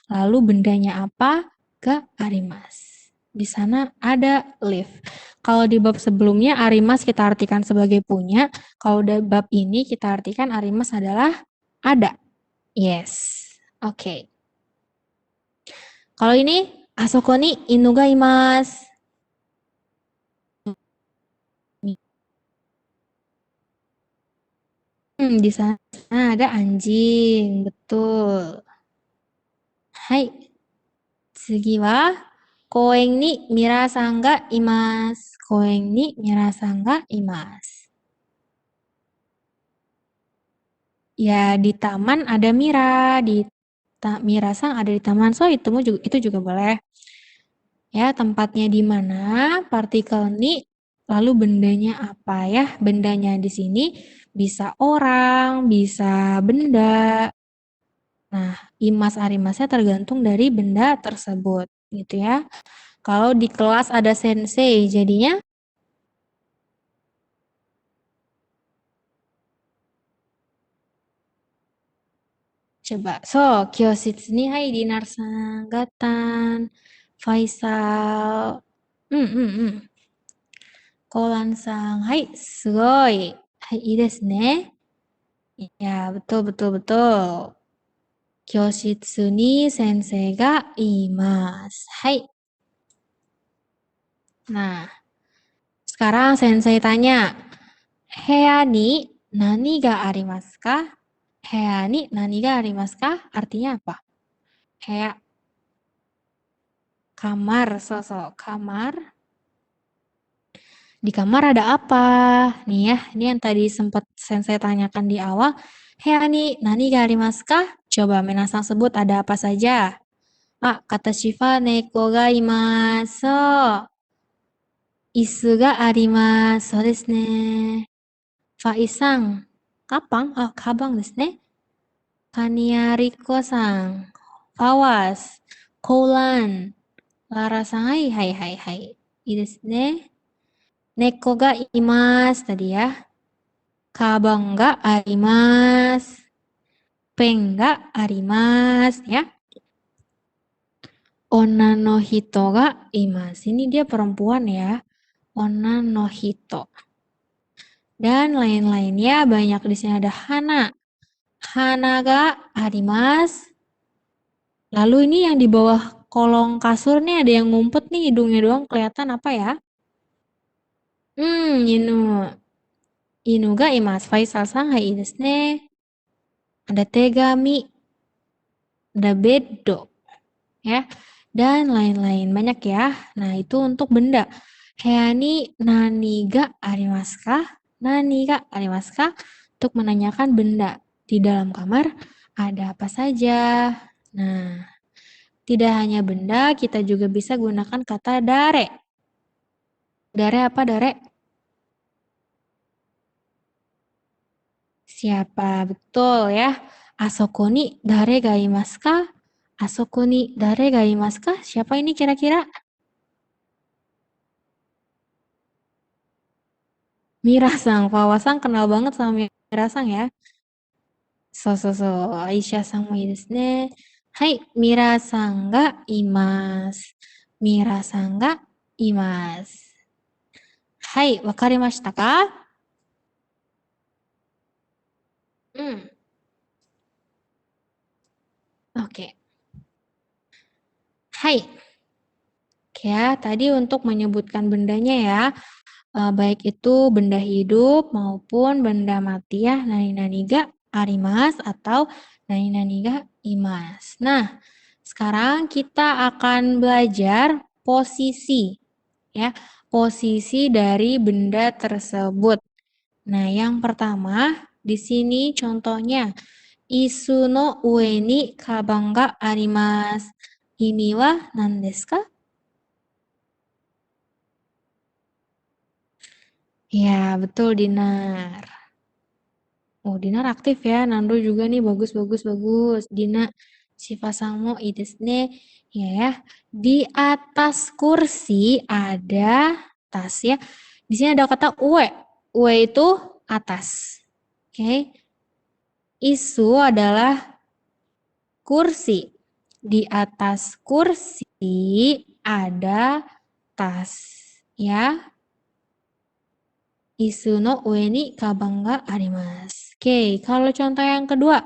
Lalu bendanya apa? Ga arimas. Di sana ada lift. Kalau di bab sebelumnya arimas kita artikan sebagai punya. Kalau di bab ini kita artikan arimas adalah ada. Yes. Oke. Kalau ini asoko ni inu ga imasu. Di sana ada anjing, betul. Hai. Tsugi wa koen ni minasan ga imasu. Koen ni minasan ga imasu. Ya, di taman ada Mira, di Mira-san ada di taman, so itu juga boleh. Ya, tempatnya di mana, partikel ni, lalu bendanya apa ya? Bendanya di sini bisa orang, bisa benda. Nah, imas arimasnya tergantung dari benda tersebut, gitu ya. Kalau di kelas ada sensei, jadinya coba. So, Kyoshitsu ni hai Dinar-san, Gatan, Faisal. Kolan-san, hai, sugoi. Hai, ii desu ne. Ya, betul. Kyoshitsu ni sensei ga imasu. Hai. Nah, sekarang sensei tanya, Hea ni nani ga arimasu ka? Hea ni nani ga arimasu ka? Artinya apa? Hea, kamar, kamar. Di kamar ada apa? Nih ya, ini yang tadi sempat sensei tanyakan di awal. Hea ni nani ga arimasu ka? Coba minasang sebut ada apa saja. Ah, kata Shiva neko ga imasu. Isu ga arimasu. So desu ne. Faiz-san, kapang? Ah, kabang desu ne. Kania Riko-san, Fawas, Koulan, Lara-san, hai. Ii desu ne. Neko ga imasu tadi ya. Kabang ga arimasu. Pen ga arimasu ya. Onna no hito ga imasu. Ini dia perempuan ya. Onna no hito. Dan lain-lainnya banyak di sini ada hana. Hana ga arimasu. Lalu ini yang di bawah kolong kasur nih ada yang ngumpet nih, hidungnya doang kelihatan apa ya? Inu. Inu ga imasu. Faisal-san, hai desu ne. Ada tegami. Ada beddo. Ya. Dan lain-lain. Banyak ya. Nah, itu untuk benda. Hea ni nani ga arimasu ka? Nani ga arimasu ka? Untuk menanyakan benda. Di dalam kamar ada apa saja. Nah, tidak hanya benda, kita juga bisa gunakan kata dare. Dare apa dare? Siapa? Betul ya. Asoko ni dare ga imasu ka? Asoko ni dare ga imasu ka? Siapa ini kira-kira? Mira-san. Fawa-san kenal banget sama Mira-san ya. So. Aisyah-san mo ii desu ne. Hai, Mira-san ga imasu. Mira-san ga imasu. Hai, wakarimashita ka? Oke. Hai. Oke ya, tadi untuk menyebutkan bendanya ya. Baik itu benda hidup maupun benda mati ya. Nani ga arimasu atau nani ga imasu. Nah, sekarang kita akan belajar posisi ya. Posisi dari benda tersebut. Nah, yang pertama di sini contohnya isu no ue ni kabang ga arimasu. Ini wa nan desu ka? Ya, betul Dinar. Oh, Dinar aktif ya. Nando juga nih bagus. Dina, Shifa-san mo ii desu ne. Ya. Di atas kursi ada tas ya. Di sini ada kata ue. Ue itu atas. Oke. Isu adalah kursi. Di atas kursi ada tas ya. Isu no ue ni kabang ga arimasu. Oke, kalau contoh yang kedua.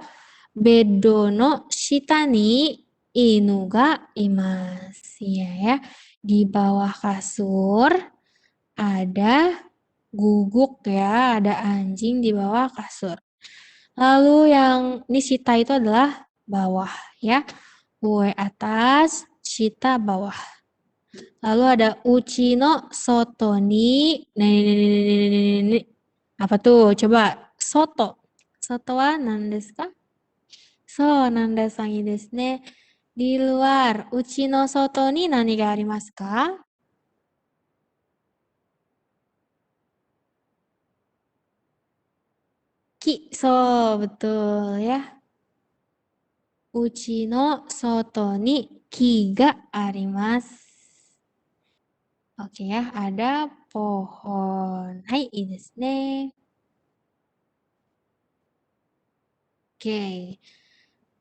Beddo no shita ni inu ga imasu. Ya. Di bawah kasur ada guguk ya, ada anjing di bawah kasur. Lalu yang ini shita itu adalah bawah ya. Ue atas, shita bawah. Lalu ada uchi no soto ni. Apa tuh? Coba. Soto. Soto wa nan desu ka? So, nanda-san ii desu ne. Di luar. Uchi no soto ni nani ga arimasu ka? Ki. So, betul ya. Uchi no soto ni ki ga arimasu. Oke ya, ada pohon. Hai, ii desu ne. Oke.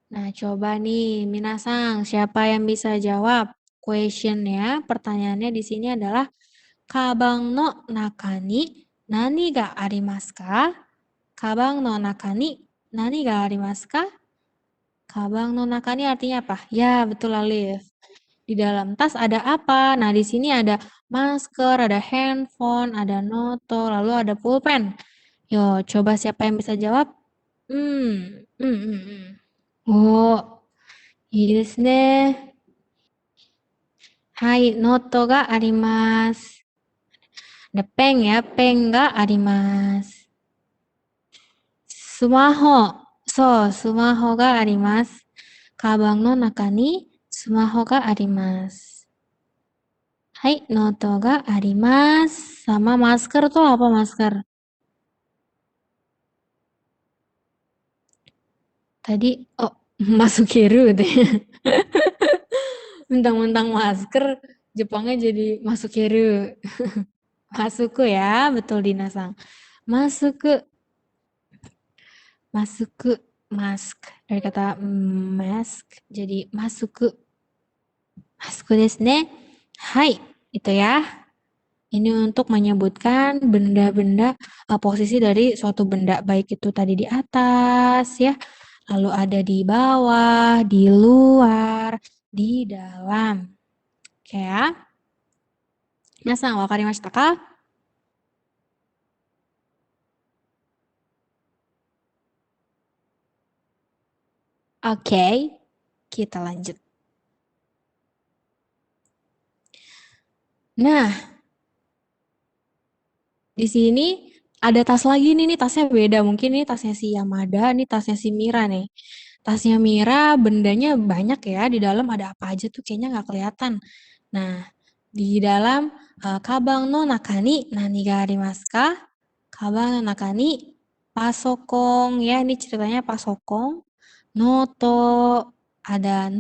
Nah, coba nih, minasang, siapa yang bisa jawab? Question ya, pertanyaannya di sini adalah kabang no naka ni nani ga arimasu ka? Kabang no naka ni nani ga arimasu ka? Kabang no naka ni artinya apa? Ya, betul Alif. Di dalam tas ada apa? Nah, di sini ada masker, ada handphone, ada noto, lalu ada pulpen. Yo, coba siapa yang bisa jawab? Oh, いいですね。はい、ノートがあります。で、ペンやペンがあります。スマホ、そう、スマホがあります。カバンの中にスマホがあります。はい、ノートがあります。Sama masker tuh apa masker? Tadi, oh, masukiru deh. Mentang-mentang masker, Jepangnya jadi masukiru. Masuku ya, betul Dina-san. Masuku, masuku, mask. Dari kata mask, jadi masuku. Masuku desu ne. Hai, itu ya. Ini untuk menyebutkan benda-benda, posisi dari suatu benda, baik itu tadi di atas ya, lalu ada di bawah, di luar, di dalam. Oke ya. Minasan, wakarimashita ka? Oke, kita lanjut. Nah, di sini ada tas lagi nih tasnya beda. Mungkin ini tasnya si Yamada, ini tasnya si Mira nih. Tasnya Mira bendanya banyak ya, di dalam ada apa aja tuh kayaknya nggak kelihatan. Nah, di dalam kabang no nakani nani ga arimasu ka? Kabang no nakani pasokong ya, ini ceritanya pasokong, noto, ada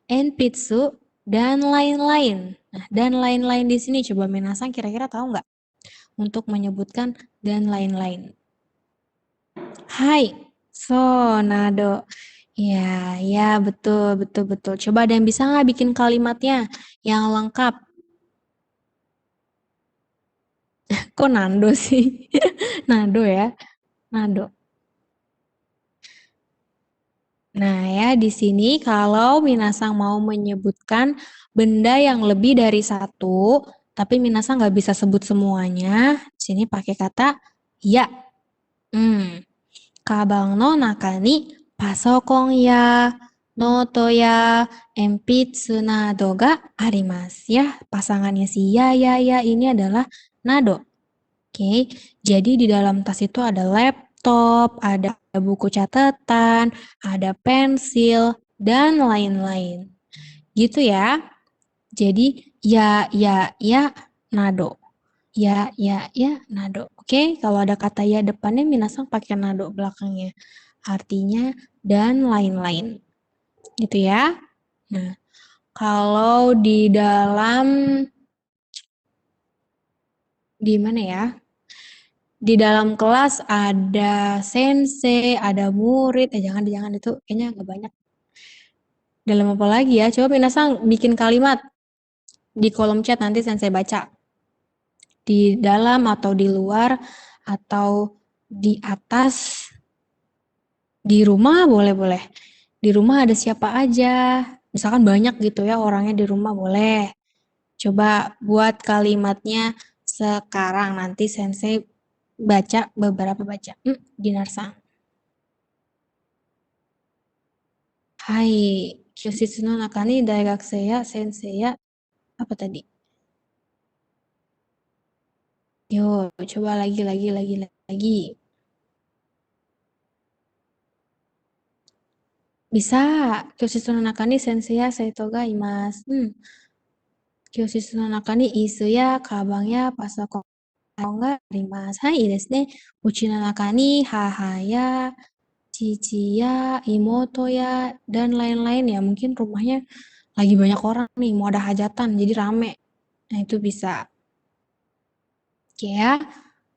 enpitsu dan lain-lain. Nah, dan lain-lain di sini coba Minasan kira-kira tahu nggak untuk menyebutkan dan lain-lain? Hai, nado. Ya, ya betul, betul, betul. Coba ada yang bisa nggak bikin kalimatnya yang lengkap? Kok Nando sih? Nado ya, Nado. Nah ya, di sini kalau Minasang mau menyebutkan benda yang lebih dari satu, tapi Minasang nggak bisa sebut semuanya, di sini pakai kata ya. Kabang no naka ni pasokon ya, noto ya, enpitsu nado ga arimasu. Ya, pasangannya si ya ini adalah nado. Oke, jadi di dalam tas itu ada laptop, ada buku catatan, ada pensil, dan lain-lain. Gitu ya. Jadi ya, nado. Ya, nado. Oke, kalau ada kata ya depannya minasang pakai nado belakangnya. Artinya dan lain-lain. Gitu ya. Nah, kalau di dalam di mana ya? Di dalam kelas ada sensei, ada murid. Jangan itu kayaknya nggak banyak. Dalam apa lagi ya? Coba minasang bikin kalimat di kolom chat nanti sensei baca. Di dalam atau di luar atau di atas, di rumah boleh. Di rumah ada siapa aja? Misalkan banyak gitu ya orangnya di rumah boleh. Coba buat kalimatnya sekarang nanti sensei baca beberapa baca. Dinar-san. Hai, kyositsu no naka ni daigakusei ya sensei ya apa tadi? Yo, coba lagi. Bisa. Kyositsu no naka ni sensei ya seito ga imasu. Kyositsu no naka ni isu ya kabang ya pasokon ga arimasu. Hai, ii desu ne. Uchi no naka ni haha ya, cici ya, imoto ya, dan lain-lain ya. Mungkin rumahnya lagi banyak orang nih, mau ada hajatan, jadi rame. Nah, itu bisa. Oke ya.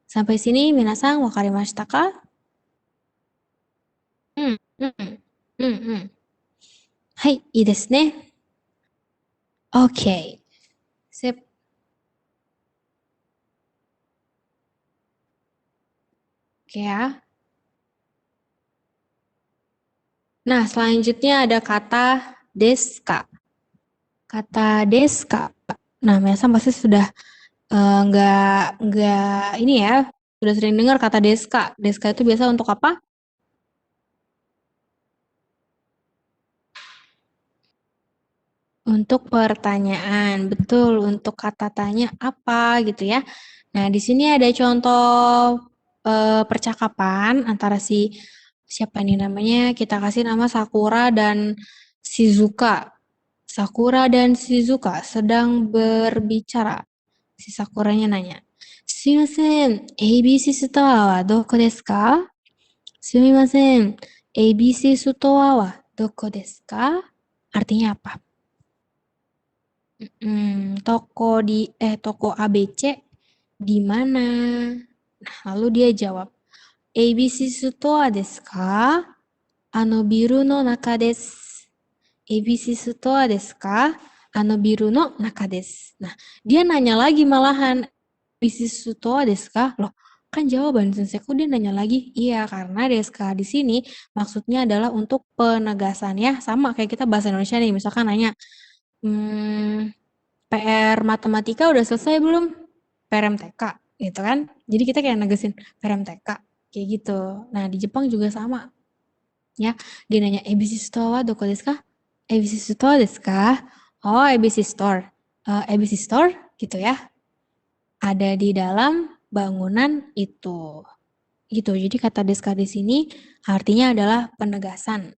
Sampai sini minasang wakarimashita ka? Hmm, hmm. Hai, ii desu ne. Oke. Sip. Oke ya. Nah, selanjutnya ada kata deska. Kata deska. Nah, Minasan pasti sudah nggak ini ya, sudah sering dengar kata deska. Deska itu biasa untuk apa? Untuk pertanyaan, betul. Untuk kata tanya apa gitu ya. Nah, di sini ada contoh percakapan antara siapa nih namanya? Kita kasih nama Sakura dan Shizuka. Sakura dan Shizuka sedang berbicara. Si Sakuranya nanya, "Sumimasen, ABC ストアはどこですか?" "Sumimasen, ABC ストアはどこですか?" Artinya apa? Toko ABC di mana? Nah, lalu dia jawab, ABC Store desu ka? Biru no naka desu. ABC Store desu ka? Biru no naka desu. Nah, dia nanya lagi malahan, ABC Store desu ka? Loh, kan jawaban sensei dia nanya lagi. Iya, karena deska di sini maksudnya adalah untuk penegasan ya. Sama kayak kita bahasa Indonesia nih, misalkan nanya, PR matematika udah selesai belum? PR MTK gitu kan. Jadi kita kayak negesin PR MTK kayak gitu. Nah, di Jepang juga sama. Ya, dia nanya ABC store wa doko desu ka? ABC store desu ka? Oh, ABC store. ABC store gitu ya. Ada di dalam bangunan itu. Gitu. Jadi kata deska di sini artinya adalah penegasan.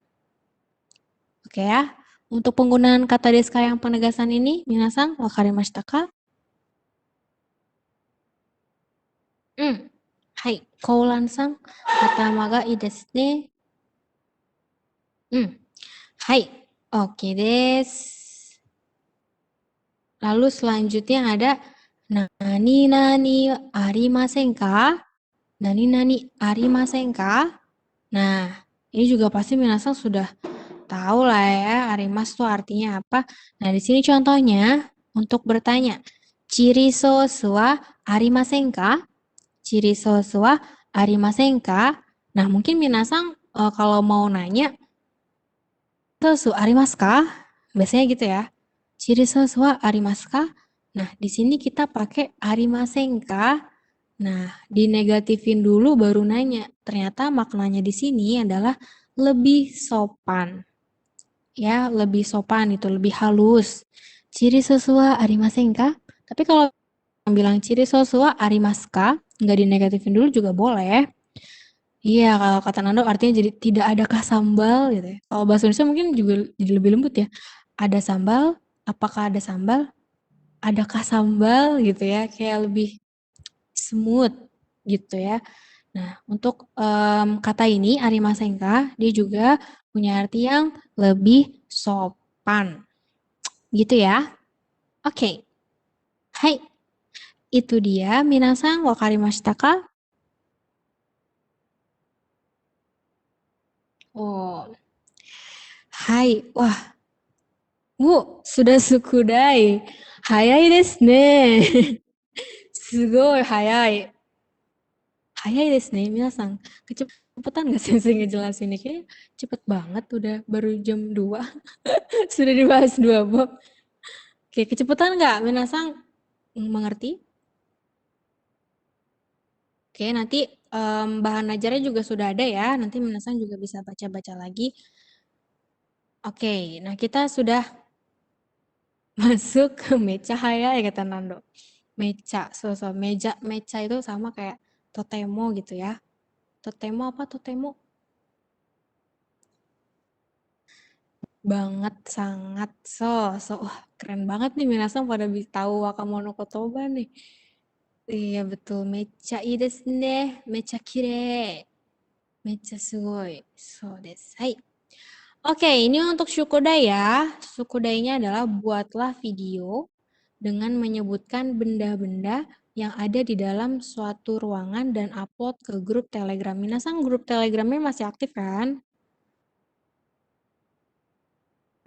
Oke ya. Untuk penggunaan kata deska yang penegasan ini, minasan wakarimashita ka? はい。コーランさん、頭がいいですね。はい。Oke des. Lalu selanjutnya ada nani nani arimasen ka? Nani nani arimasen ka? Nah, ini juga pasti minasan sudah tahu lah ya, arimas tuh artinya apa. Nah, di sini contohnya untuk bertanya, ciri sosu wa arimasen ka? Ciri sosu wa arimasen ka? Nah, mungkin minasan kalau mau nanya, sosu arimasu ka? Biasanya gitu ya. Ciri sosu wa arimasu ka? Nah, di sini kita pakai arimasen ka? Nah, dinegatifin dulu baru nanya. Ternyata maknanya di sini adalah lebih sopan. Ya, lebih sopan itu, lebih halus. Ciri sosu wa arimasen ka? Tapi kalau bilang ciri sosu wa arimasu ka, nggak dinegatifin dulu juga boleh. Iya, kalau kata Nando artinya jadi tidak adakah sambal gitu ya. Kalau bahasa Indonesia mungkin juga jadi lebih lembut ya. Ada sambal, apakah ada sambal? Adakah sambal gitu ya, kayak lebih smooth gitu ya. Nah, untuk kata ini arimasenka, dia juga punya arti yang lebih sopan. Gitu ya. Oke. Hai. Itu dia minasan wakarimashita ka? Oh. Hai. Wah, sudah sukudai. Hayai desu ne. Sugoi hayai. Hayai desu ne, minasan. Kecepetan nggak sih ngejelasinnya? Kayaknya cepet banget, udah baru jam 2. Sudah dibahas 2 bab. Oke, kecepetan nggak? Minasan mengerti? Oke, nanti bahan ajarnya juga sudah ada ya. Nanti minasan juga bisa baca-baca lagi. Oke, nah kita sudah masuk ke mecha hayai kata Nando. Mecha, mecha itu sama kayak totemo gitu ya. Totemo apa totemo? Banget, sangat, wah keren banget nih minasan pada tahu Wakamono Kotoba nih. Iya betul, mecha ii desu ne, mecha kirei, mecha sugoi, so desu. Hai. Oke, ini untuk Shukudai ya. Shukudai-nya adalah buatlah video dengan menyebutkan benda-benda yang ada di dalam suatu ruangan dan upload ke grup Telegram. Minasan grup Telegramnya masih aktif kan?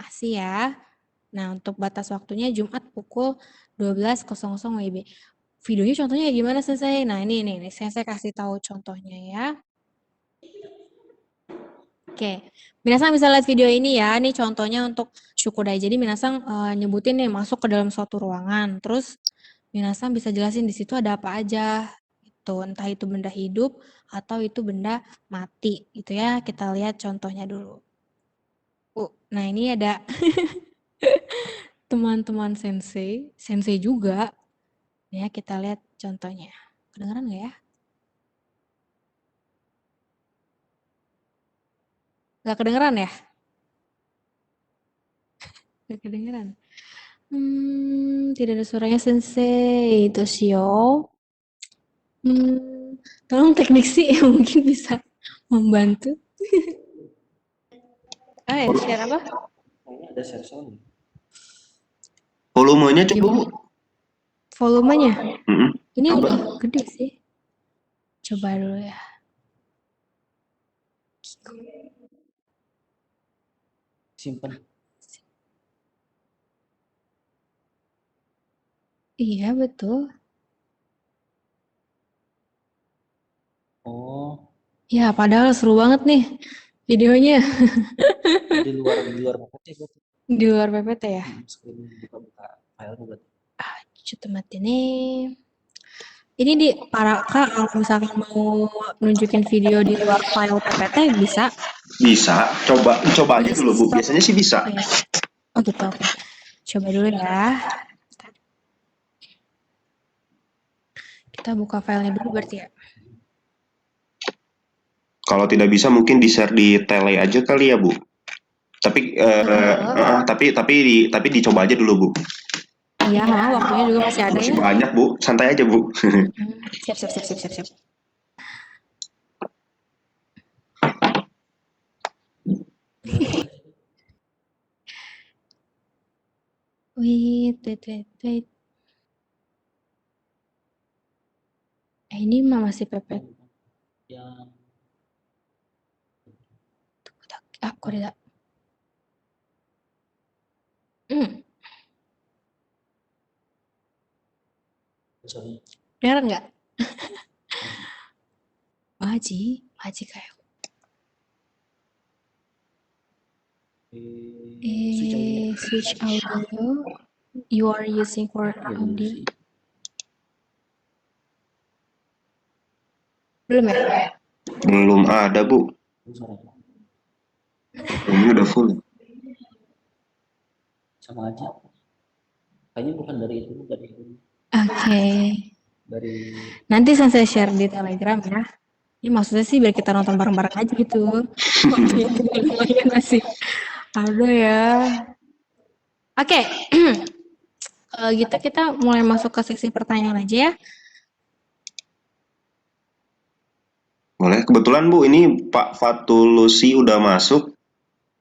Masih ya. Nah, untuk batas waktunya Jumat pukul 12.00 WIB. Videonya contohnya gimana Sensei? Nah, ini saya kasih tahu contohnya ya. Oke. Minasang bisa lihat video ini ya. Ini contohnya untuk Shukudai. Jadi Minasang nyebutin nih masuk ke dalam suatu ruangan. Terus Minasang bisa jelasin di situ ada apa aja. Gitu. Entah itu benda hidup atau itu benda mati. Gitu ya. Kita lihat contohnya dulu. Nah ini ada teman-teman sensei. Sensei juga. Ya, kita lihat contohnya. Kedengeran nggak ya? Nggak kedengeran ya? Nggak kedengeran. Tidak ada suaranya sensei. Itu Shio. Tolong teknik sih yang mungkin bisa membantu. Share apa? Kayaknya ada share sound. Volumenya coba Bu. Volumenya? Ini Coba. udah gede sih. Coba dulu ya. Simpan. Iya, betul. Oh, Ya, padahal seru banget nih videonya. di luar PPT berarti. Di luar PPT ya? Screen buka-buka file berarti. Coba mati nih. Ini di para Kak, kalau misalkan mau nunjukin video di luar file PPT bisa? Bisa. Coba aja dulu Bu. Biasanya sih bisa. Oh, ya. Oh gitu, oke. Coba dulu ya. Kita buka filenya dulu berarti ya. Kalau tidak bisa mungkin di-share di tele aja kali ya Bu. Tapi tapi dicoba aja dulu Bu. Iya, waktunya juga masih ada Masih ya. banyak Bu. Santai aja Bu. Siap. Wait. Ini mah masih PPT. Yang これだ。sorry. Beneran nggak? Maji kayak. Switch audio. You are using for audio. Belum ya? Belum ada Bu. Ini udah full. Sama aja. Kayaknya bukan dari itu, Oke. dari Nanti saya share di Telegram ya. Ini maksudnya sih biar kita nonton bareng-bareng aja gitu. Waktunya juga lumayan masih ada ya. Oke. Kalau gitu kita mulai masuk ke sesi pertanyaan aja ya. Boleh. Kebetulan Bu, ini Pak Fatulusi udah masuk.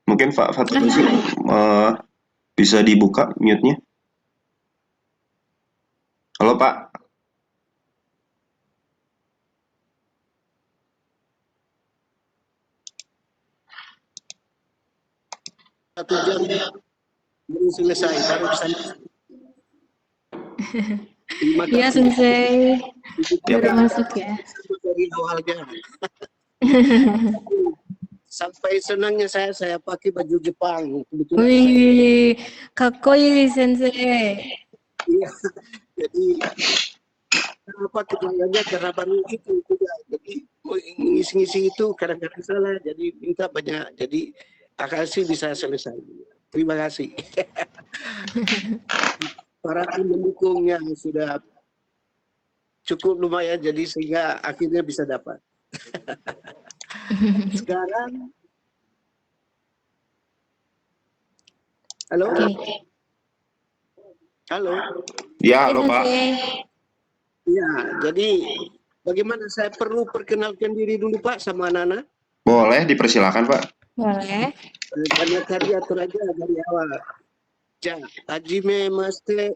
Mungkin Pak Fatulusi bisa dibuka mute-nya. Halo Pak. Satu jam belum selesai, baru bisa. Iya, Sensei. Baru masuk ya. Dari awalnya. Sampai senangnya saya pakai baju Jepang. Kebetulan. Wih, kakoi Sensei. Iya, jadi kenapa keduanya karena baru itu juga. Jadi ngisi-ngisi itu kadang-kadang salah, jadi minta banyak. Jadi akasi bisa selesai. Terima kasih. Para tim mendukung yang sudah cukup lumayan, jadi sehingga akhirnya bisa dapat. Sekarang, halo? Halo? Ya, halo Pak. Ya, jadi bagaimana saya perlu perkenalkan diri dulu Pak sama Nana? Boleh, dipersilakan Pak. Boleh. Karena tadi atur aja dari awal. Ja, hajime maste,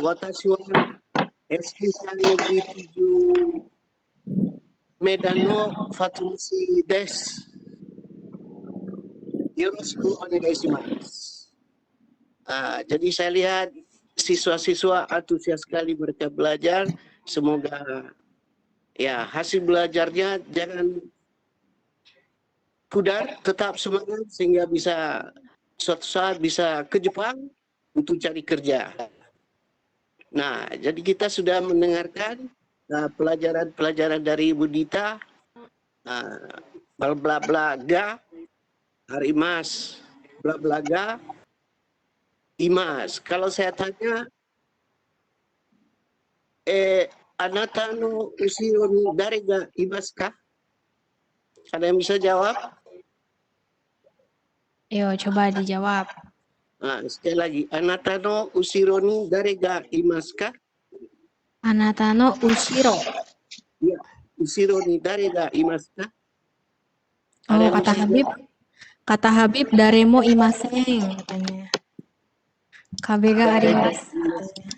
watashi wa SK Negeri 7 Medan no Fatulusi desu. Yoroshiku onegaishimasu. Jadi saya lihat siswa-siswa antusias sekali mereka belajar. Semoga ya hasil belajarnya jangan pudar, tetap semangat sehingga bisa suatu saat bisa ke Jepang untuk cari kerja. Nah, jadi kita sudah mendengarkan pelajaran-pelajaran dari Ibu Dita, bla bla bla ga, arimas, bla bla ga, imas. Kalau saya tanya, anata no ushiro ni dare ga imasu ka? Ada yang bisa jawab? Ayo coba dijawab. Nah, sekali lagi, anata no ushiro ni dare ga imasu ka? Anata no ushiro. Ya, ushiro ni dare ga imasu ka? Oh, kata Habib daremo imaseng katanya. Kabega arimasu katanya.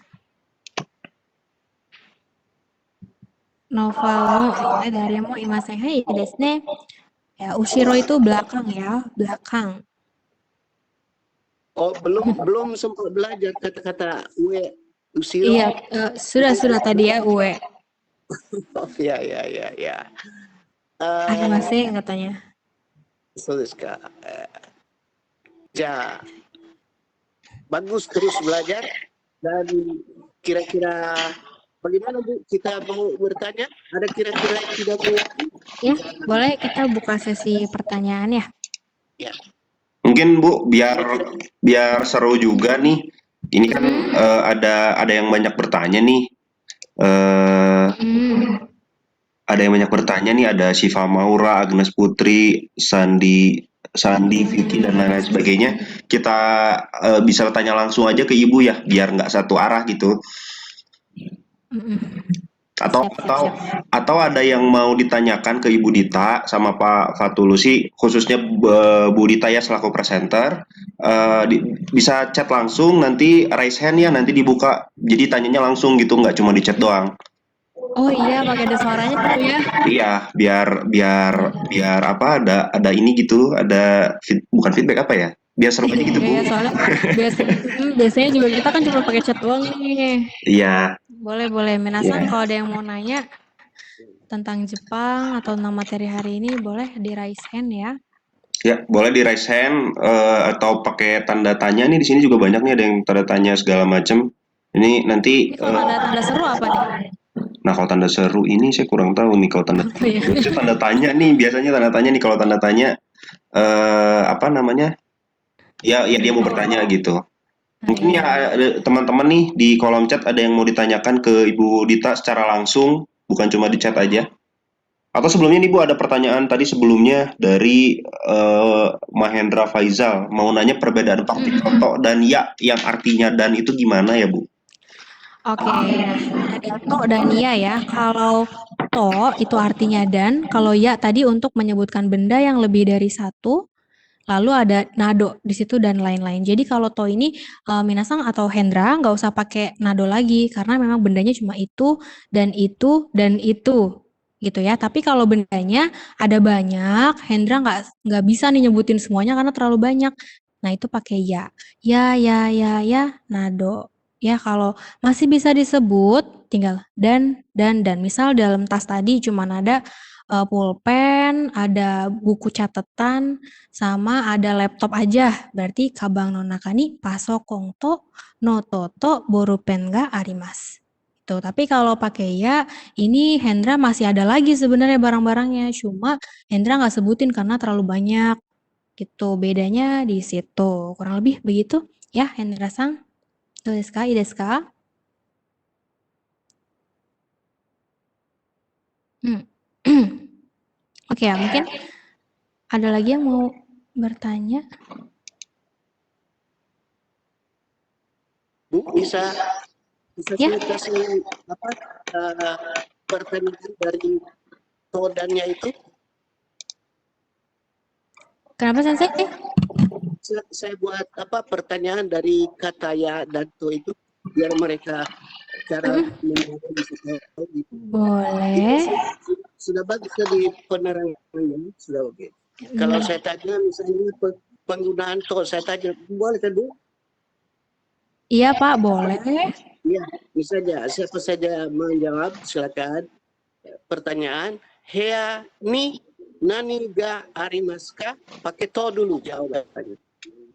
Novel no ya daremo imaseng hai desu ne. Ya, ushiro itu belakang ya, belakang. Oh, belum sempat belajar kata-kata ue ushiro. Iya, sudah tadi ya Uwe. Oh, ya. Arimaseng katanya. So desu ka. Ja, bagus terus belajar dan kira-kira bagaimana Bu? Kita mau bertanya? Ada kira-kira yang tidak mengerti? Ya, boleh kita buka sesi pertanyaan ya. Ya. Mungkin Bu, biar seru juga nih. Ini kan ada yang banyak bertanya nih. Ada yang banyak bertanya nih, ada Siva Maura, Agnes Putri, Sandi, Vicky dan lain-lain sebagainya. Kita bisa tanya langsung aja ke Ibu ya, biar nggak satu arah gitu. Atau ada yang mau ditanyakan ke Ibu Dita sama Pak Fatulusi, khususnya Bu Dita ya selaku presenter, bisa chat langsung, nanti raise hand ya, nanti dibuka, jadi tanyanya langsung gitu, nggak cuma di chat doang. Oh iya, pakai ada suaranya tuh ya. Iya, biar apa, ada ini gitu, ada bukan feedback apa ya, biar seru aja gitu Bu. Iya, soalnya biasanya juga kita kan cuma pakai chat doang nih. Iya. Boleh. Minasan kalau ada yang mau nanya tentang Jepang atau tentang materi hari ini, boleh di raise hand ya. Ya, boleh di raise hand atau pakai tanda tanya nih, di sini juga banyak nih, ada yang tanda tanya segala macam. Ini nanti Kalau tanda seru apa nih? Nah, kalau tanda seru ini saya kurang tahu nih, kalau tanda biasanya tanda tanya nih, biasanya tanda tanya nih, kalau tanda tanya apa namanya? Ya dia mau bertanya gitu. Mungkin ya teman-teman nih di kolom chat ada yang mau ditanyakan ke Ibu Dita secara langsung, bukan cuma di chat aja. Atau sebelumnya nih Bu, ada pertanyaan tadi sebelumnya dari Mahendra Faizal, mau nanya perbedaan partik toto dan ya yang artinya dan itu gimana ya Bu? Oke, nah ada to dan ya ya. Kalau to itu artinya dan, kalau ya tadi untuk menyebutkan benda yang lebih dari satu, lalu ada nado di situ dan lain-lain. Jadi kalau to ini Minasang atau Hendra nggak usah pakai nado lagi karena memang bendanya cuma itu dan itu dan itu gitu ya. Tapi kalau bendanya ada banyak, Hendra nggak bisa nih nyebutin semuanya karena terlalu banyak. Nah itu pakai ya. Ya, nado. Ya kalau masih bisa disebut tinggal dan. Misal dalam tas tadi cuma ada pulpen, ada buku catatan, sama ada laptop aja. Berarti kabang no naka ni pasokong to noto to borupen ga arimasu. Tuh, tapi kalau pakai ya, ini Hendra masih ada lagi sebenarnya barang-barangnya. Cuma Hendra nggak sebutin karena terlalu banyak. Gitu, bedanya di situ. Kurang lebih begitu ya Hendra-san. Do desu ka? Ii desu ka? Oke ya, mungkin ada lagi yang mau bertanya? Bu, bisa Ya. saya kasih pertanyaan dari todannya itu? Kenapa Sensei? Saya buat pertanyaan dari kata ya dan to itu biar mereka cara menjawab bisa tahu gitu. Boleh. Sudah bagus tadi penerangannya, sudah oke. Kalau saya tanya misalnya penggunaan to, saya tanya boleh kan Bu? Iya Pak, boleh. Iya, misalnya siapa saja menjawab silakan. Pertanyaan, hea ni nani ga arimasu ka? Pakai to dulu jawabannya.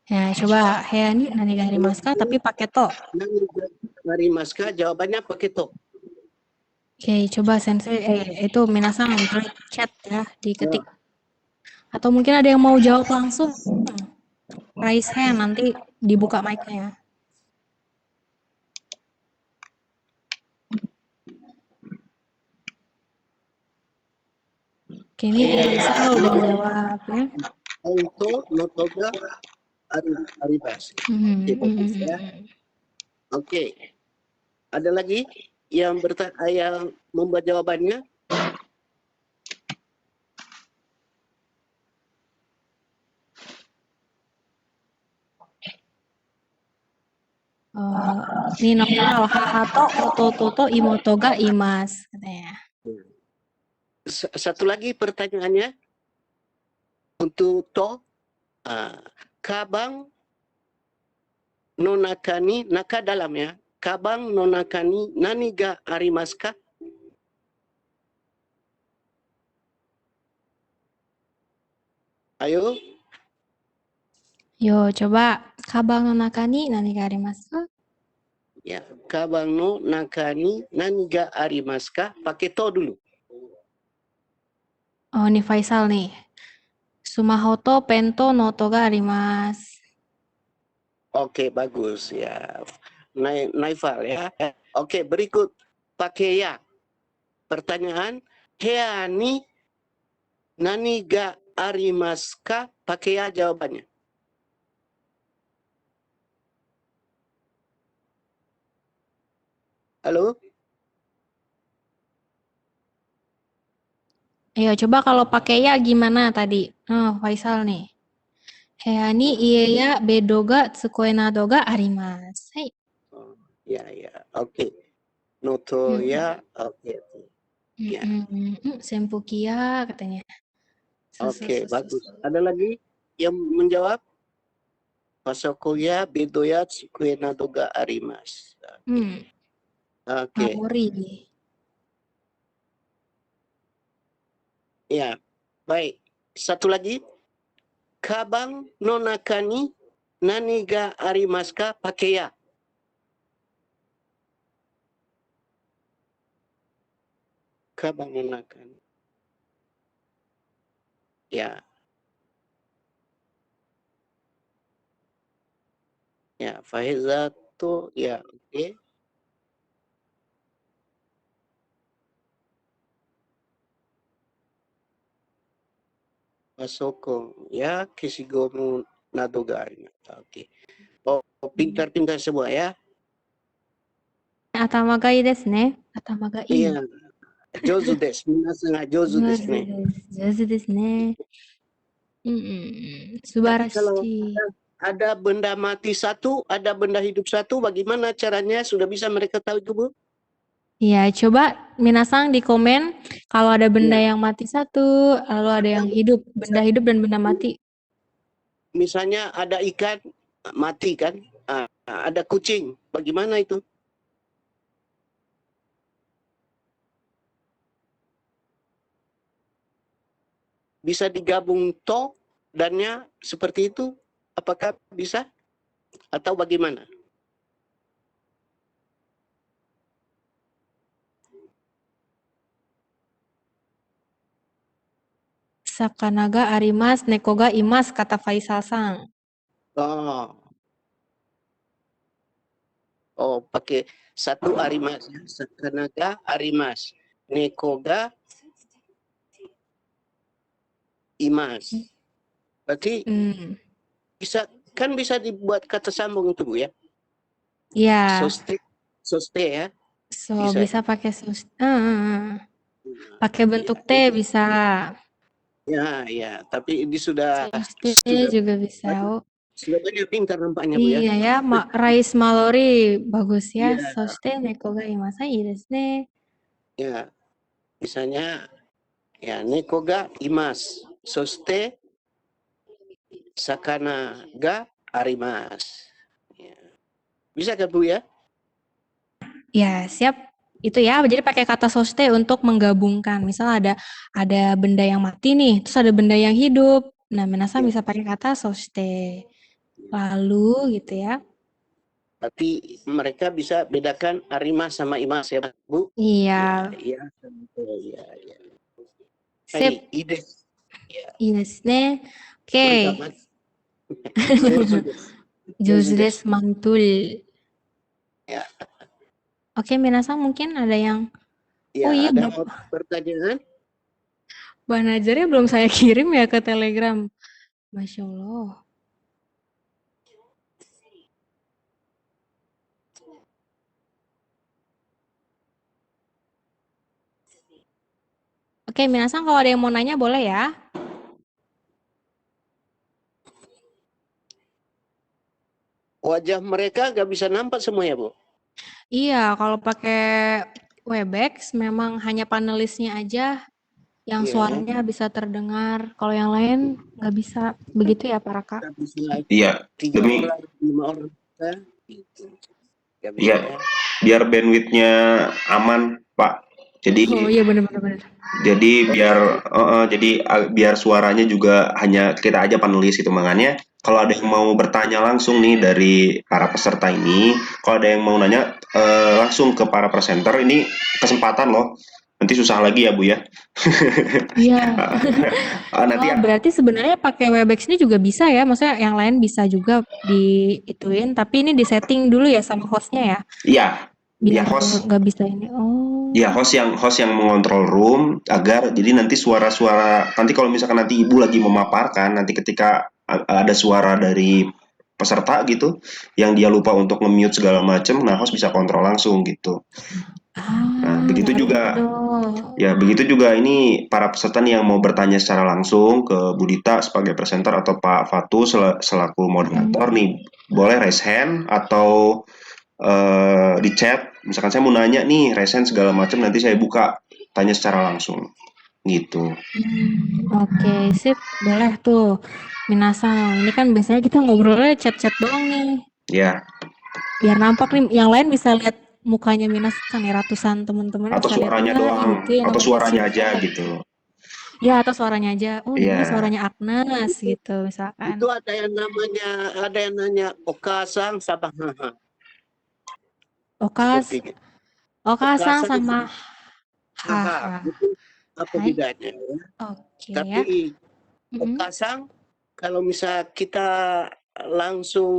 Ya, coba Hea nih nani ga arimasu ka tapi pakai to. Nani ga arimasu ka? Jawabannya pakai to. Oke, coba sensei itu minasang tulis chat ya, diketik. Atau mungkin ada yang mau jawab langsung. Raise hand nanti dibuka mic-nya. Oke, ini Elisa udah jawab ya. Onto notoga arimasu. Oke. Ada lagi yang yang membuat jawabannya? Ini novel Hahato Otototo Imotoga Imas katanya. Satu lagi pertanyaannya untuk to kabang nonakani naka dalam ya. Kabang nonakani nani ga arimasu ka? Ayo. Yo, coba kabang no nakani nani ga arimasu ka? Ya, kabang no nakani nani ga arimasu ka? Pakai to dulu. Oh, ini Faisal nih. Sumahoto pento noto ga arimasu. Oke, bagus ya. Naifal ya. Oke, berikut pakai ya. Pertanyaan, hea ni nani ga arimasu ka? Pakai ya jawabannya. Halo? Ayo coba kalau pakai ya gimana tadi? Oh, Faisal nih. Hea ni ie ya bedoga tsukoe nado ga arimasu. Hai. Ya, oke. Noto ya, oke. Ya. Sempukia katanya. Oke, bagus. Ada lagi yang menjawab? Pasoko ya bedoya tsukue nado ga arimasu. Oke. Amori. Ya, baik. Satu lagi. Kabang no nakani nani ga arimasu ka? Pakai ya. Kabang no nakani. Ya. Ya, Faiza tuh ya, oke. Pasoko ya kishigomu nado ga arimasu. Oke. Oh, pintar-pintar semua ya. Atamagai desu ne. Atamagai. Iya. Jozu desu. Minasan ga jozu desu ne. Jozu desu ne. Tapi kalau Subarashi. ada benda mati satu, ada benda hidup satu, bagaimana caranya? Sudah bisa mereka tahu itu, Bu? Ya, coba minasang di komen kalau ada benda yang mati satu, lalu ada yang hidup, benda hidup dan benda mati. Misalnya ada ikan mati kan, ada kucing, bagaimana itu? Bisa digabung to dannya seperti itu? Apakah bisa? Atau bagaimana? Sakanaga arimas, nekoga imas, kata Faisal Sang. Oh, pakai satu arimas, sakanaga arimas, nekoga imas. Berarti bisa dibuat kata sambung itu, Bu ya? Iya. Soste ya. Bisa pakai soste. Pakai bentuk T bisa. Ya, tapi ini sudah juga bisa. Sudah banyak pintar nampaknya, Bu ya. Iya ya, Rais Mallory bagus ya. Soste neko ga imasai desu ne. Ya, misalnya ya neko ga imas, soste sakana ga arimas. Ya. Bisa kan, Bu ya? Ya, siap. Itu ya, jadi pakai kata soste untuk menggabungkan. Misal ada benda yang mati nih, terus ada benda yang hidup. Nah, minasan Ya. bisa pakai kata soste. Lalu gitu ya. Berarti mereka bisa bedakan Arima sama Imas ya, Bu? Iya, Iya. Iya. Iya. sip. Ide. Iya, ne. Oke. Mantap, Mas. Saya sudah. Jus des mantul. Ya. Oke, minasan mungkin ada yang Ya, oh iya, ada pertanyaan? bahan ajarnya belum saya kirim ya ke Telegram. Masya Allah. Oke, minasan kalau ada yang mau nanya boleh ya. Wajah mereka nggak bisa nampak semua ya, Bu? Iya, kalau pakai Webex memang hanya panelisnya aja yang Iya. suaranya bisa terdengar. Kalau yang lain nggak bisa. Begitu ya, Pak Raka? Nggak bisa Iya, 3 demi orang, 5 orang. Gitu. Nggak bisa Iya, ya. biar bandwidth-nya aman, Pak. Jadi Oh iya, benar-benar. biar suaranya juga hanya kita aja panelis itu, makanya kalau ada yang mau bertanya langsung nih dari para peserta ini, kalau ada yang mau nanya langsung ke para presenter, ini kesempatan loh. Nanti susah lagi ya, Bu ya. Iya. Nanti Oh, berarti sebenarnya pakai Webex ini juga bisa ya? Maksudnya yang lain bisa juga diituin, tapi ini disetting dulu ya sama hostnya ya? iya, ya Biar host nggak bisa ini. Oh. Ya, host yang mengontrol room agar jadi nanti suara-suara nanti kalau misalkan nanti ibu lagi memaparkan nanti ketika ada suara dari peserta gitu yang dia lupa untuk nge-mute segala macem, nah host bisa kontrol langsung gitu. Nah, begitu Baru juga dong. ya begitu juga ini para peserta nih yang mau bertanya secara langsung ke Budita sebagai presenter atau Pak Fatu selaku moderator nih boleh raise hand atau di chat, misalkan saya mau nanya nih, resen segala macam, nanti saya buka tanya secara langsung, gitu. Oke, sip. Boleh tuh. Minasan. Ini kan biasanya kita ngobrolnya chat-chat doang nih. Ya, Biar nampak nih, yang lain bisa lihat mukanya Minasan nih, ratusan teman-teman atau bisa lihat, suaranya wah doang, itu yang atau namanya suaranya aja siapa. gitu. Ya, atau suaranya aja. Oh, ini Iya, suaranya Agnes gitu misalkan. Itu ada yang nanya Okasang sama haha. Okas, Seperti itu. Okasang Okasang sama haha. Haha. Itu apa Hai. bedanya ya? Oke Tapi ya. Mm-mm. Okasang kalau misal kita langsung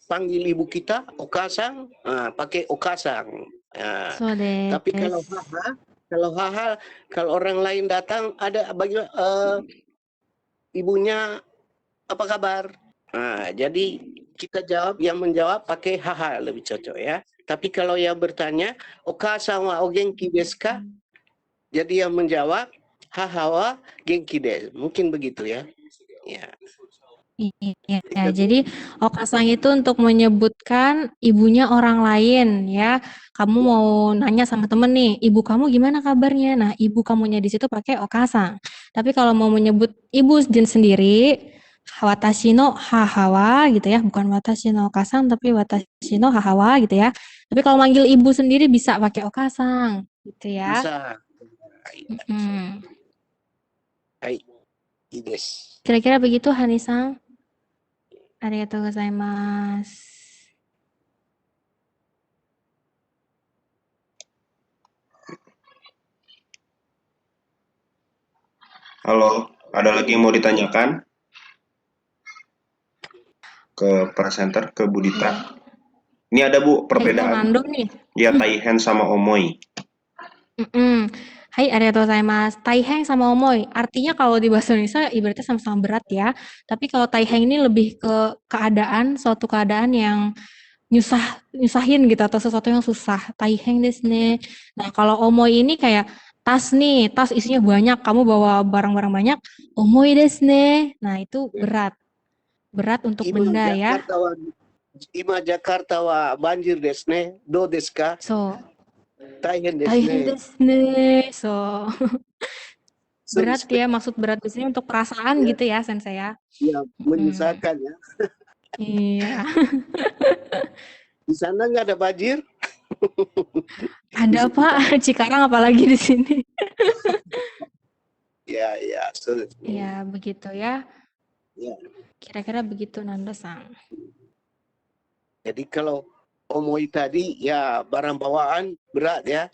panggil ibu kita Okasang, pakai Okasang. So Tapi des. kalau orang lain datang ada ibunya apa kabar? Jadi kita yang menjawab pakai haha lebih cocok ya. Tapi kalau yang bertanya Okasang wa o genki desu ka? Jadi yang menjawab haha wa genki desu. Mungkin begitu ya. Ya. Iya, jadi Okasang itu untuk menyebutkan ibunya orang lain ya. Kamu mau nanya sama temen nih, ibu kamu gimana kabarnya? Nah, ibu kamunya di situ pakai Okasang. Tapi kalau mau menyebut ibu sendiri, watashi no hahawa gitu ya, bukan watashi no Okasang tapi watashi no hahawa gitu ya. Tapi kalau manggil ibu sendiri bisa pakai Okasang gitu ya. Bisa. Mm. Hai. Ides. Kira-kira begitu Hanisang. Arigatou gozaimasu. halo, ada lagi yang mau ditanyakan ke presenter, ke Budita? Ini ada Bu perbedaan. Nando nih. Ya, Taihen sama Omoi. Hai, arigatou gozaimasu. Taiheng sama Omoy. Artinya kalau di bahasa Indonesia ibaratnya sama-sama berat ya. Tapi kalau Taiheng ini lebih ke keadaan, suatu keadaan yang nyusahin gitu atau sesuatu yang susah. Taiheng desu ne. Nah, kalau Omoy ini kayak tas nih, tas isinya banyak, kamu bawa barang-barang banyak, Omoy desu ne. Nah, itu berat. Berat untuk benda ya. Ima Jakarta wa banjir desu ne. Do desu ka? So, Taihen desu Taiheng ne. desu ne. So, berat ya, maksud berat di sini untuk perasaan gitu ya, Sensei ya. Ya, menyusahkan ya. Iya. Di sana nggak ada banjir? Ada Pak, Cikarang apalagi di sini. Ya, ya. Ya, begitu ya. Ya. Kira-kira begitu Nando-san. Jadi kalau omoi tadi ya barang bawaan berat ya.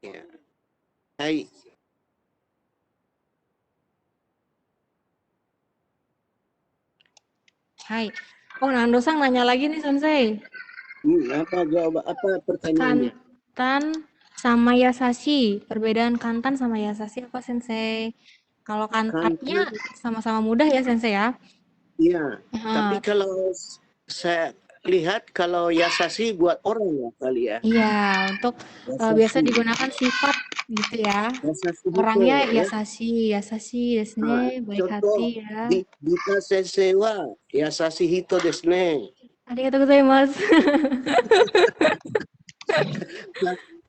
Ya. Hai. Hai. Oh, Nando-san nanya lagi nih Sensei. Apa pertanyaannya? Kantan sama Yasashi. Perbedaan kantan sama Yasashi apa Sensei? Kalau artinya sama-sama mudah ya Sensei ya? Iya. Tapi kalau saya lihat kalau Yasashi buat orang ya kali ya. Iya, untuk biasa digunakan sifat gitu ya. Orangnya Yasashi desu ne, baik hati ya. Dita sensei wa Yasashi hito desu ne. Arigatou gozaimasu.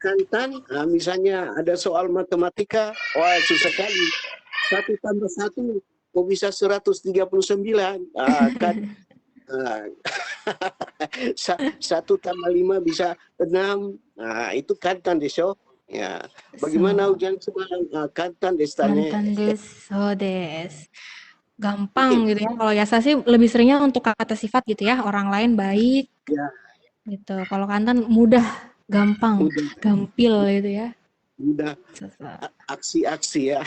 Kantan, misalnya ada soal matematika, wah susah sekali. 1 tambah 1 kok bisa 139? Kan 1 tambah 5 bisa 6. Nah, itu kantan desho. Ya, bagaimana ujian semalam? Kantan desu ne. Kantan desu, so desu. Gampang gitu ya. Kalau Yasashi lebih seringnya untuk kata sifat gitu ya. Orang lain baik. Ya. Gitu. Kalau kantan mudah, gampang, gampil gitu ya. Mudah. Aksi-aksi ya.